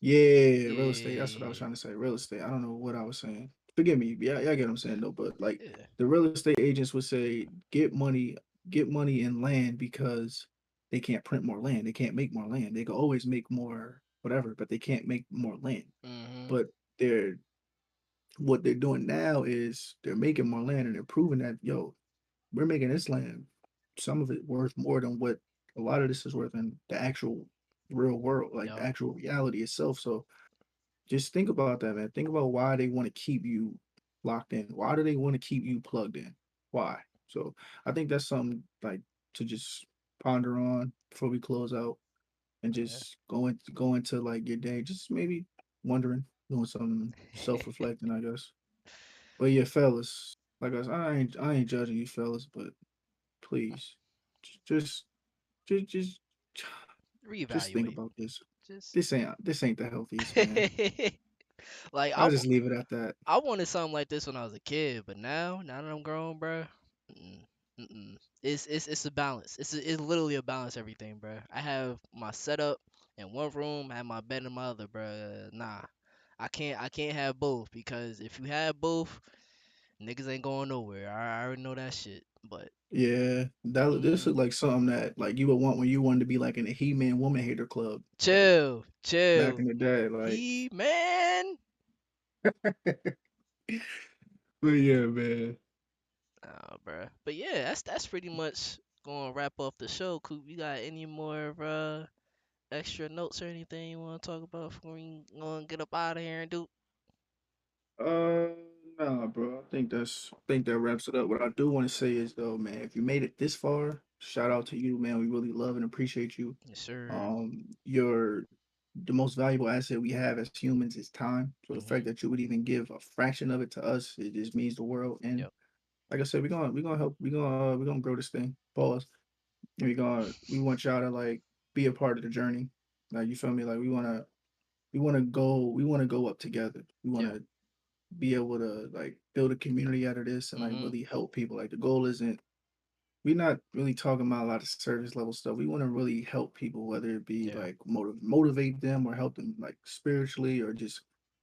Yeah, real estate. That's what I was Yeah. trying to say. Real estate. I don't know what I was saying. Forgive me. Yeah, I get what I'm saying though. But like Yeah. the real estate agents would say, get money in land because they can't print more land. They can't make more land. They can always make more whatever, but they can't make more land. Mhm. But they're what they're doing now is they're making more land and they're proving that we're making this land some of it worth more than what a lot of this is worth in the actual real world, like the Yep. actual reality itself. So just think about that, man. Think about why they want to keep you locked in. Why do they want to keep you plugged in? Why? So I think that's something like to just ponder on before we close out and Yeah. just go into like your day, just maybe wondering, doing some self reflecting, I guess. But yeah, fellas, like I ain't judging you, fellas, but please, just just just just think Reevaluate. about this. Just This ain't the healthiest, man. like I'll just leave it at that. I wanted something like this when I was a kid, but now that I'm grown, bro, mm-mm, mm-mm. It's a balance. It's literally a balance everything, bro. I have my setup in one room, I have my bed in my other, bro. Nah, I can't have both because if you have both, niggas ain't going nowhere. I already know that shit. But Yeah, that this mm, is like something that like you would want when you wanted to be like in a He-Man woman hater club, like chill, back chill. in the day. Like, He man. but yeah, man. Bruh. But yeah, that's pretty much gonna wrap up the show. Coop, you got any more extra notes or anything you want to talk about before we gonna get up out of here and do? Uh, nah, bro. I think that wraps it up. What I do want to say is though, man, if you made it this far, shout out to you, man. We really love and appreciate you. Yes, sir. You're the most valuable asset we have as humans is time. So the fact Mhm. that you would even give a fraction of it to us, it just means the world. And Yep. like I said, we're gonna help. We're gonna grow this thing. Pause. We want y'all to like be a part of the journey. Like you feel me? Like we wanna go up together. We Yep. wanna be able to like build a community out of this and like Mhm. really help people. Like the goal isn't we're not really talking about a lot of service level stuff. We want to really help people, whether it be Yeah. like motivate them or help them like spiritually or just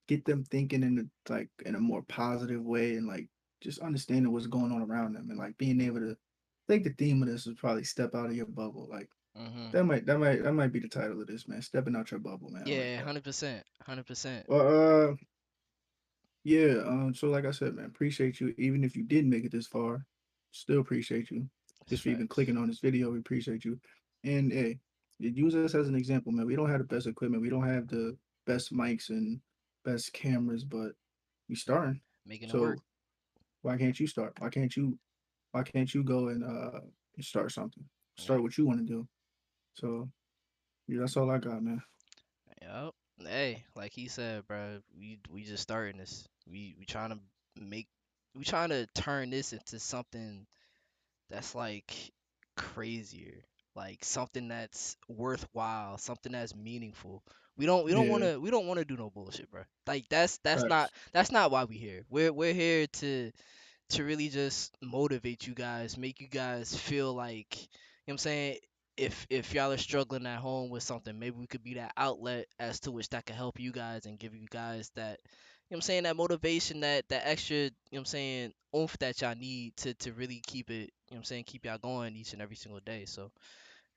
get them thinking like in a more positive way and like just understanding what's going on around them and like being able to. I think the theme of this is probably step out of your bubble. Like Mhm. that might be the title of this, man. Stepping out your bubble, man. I like Yeah. that. 100%. 100%. Well, yeah, so like I said, man, appreciate you. Even if you didn't make it this far, still appreciate you. That's Just for even facts. clicking on this video, we appreciate you. And hey, use us as an example, man. We don't have the best equipment, we don't have the best mics and best cameras, but we starting. Making it work. So why can't you start? Why can't you Why can't you go and start something? Start Yep. what you want to do. So yeah, that's all I got, man. Yep. Hey, like he said, bro, we just starting this. We trying to make we trying to turn this into something that's like crazier, like something that's worthwhile, something that's meaningful. Yeah, We don't wanna do no bullshit, bro. Like facts. that's not why we here. We're here to really just motivate you guys, make you guys feel like, you know what I'm saying, if y'all are struggling at home with something, maybe we could be that outlet as to which that could help you guys and give you guys that, you know what I'm saying, that motivation, that extra, you know what I'm saying, oomph that y'all need to really keep it, you know what I'm saying, keep y'all going each and every single day. So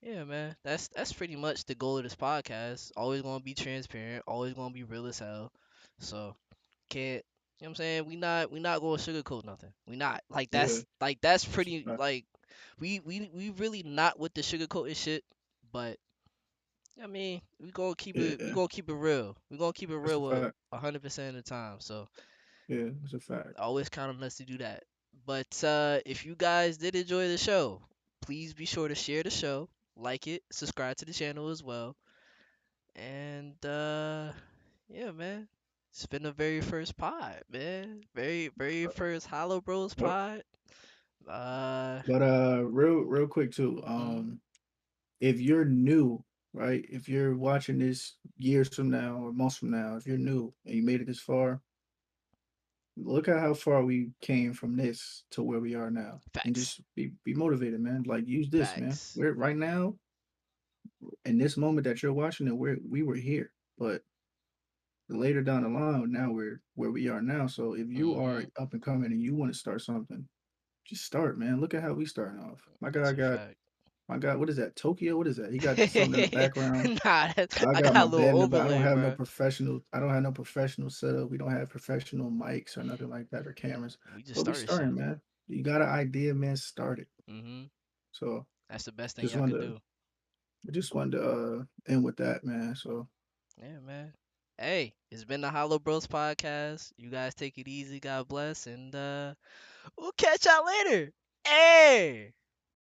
yeah, man, that's pretty much the goal of this podcast. Always gonna be transparent, always gonna be real as hell. So can't, you know what I'm saying? We not gonna sugarcoat nothing. We not. Yeah, Like that's that's a pretty fact. like we really not with the sugarcoating shit, but I mean, we Yeah, gonna keep it real. We gonna keep it that's a real with fact. 100% of the time. So Yeah, that's a fact. always count on us to do that. But if you guys did enjoy the show, please be sure to share the show, like it, subscribe to the channel as well. And yeah, man. It's been the very first pod, man. Very first Hollow Bros But pod. Uh, real quick too. mm, If you're new, right? If you're watching this years from now or months from now, if you're new and you made it this far, look at how far we came from this to where we are now, and facts, just be motivated, man. Like use this, man. facts. We're right now in this moment that you're watching it. We were here, but later down the line, now we're where we are now. So if you are Mhm. up and coming and you want to start something, just start, man. Look at how we starting off. That's a fact. My guy, what is that? Tokyo? What is that? He got something in the background. Nah, I I got got a my little bed in the back. overlay, bro. I don't have no professional setup. We don't have professional mics or nothing like that or cameras. We just But we started starting, shit. man. You got an idea, man. Start it. Mhm. So That's the best thing just y'all could wanted to do. just wanted to end with that, man. So Yeah, man. Hey, it's been the Hollow Bros podcast. You guys take it easy. God bless, and we'll catch y'all later. Hey.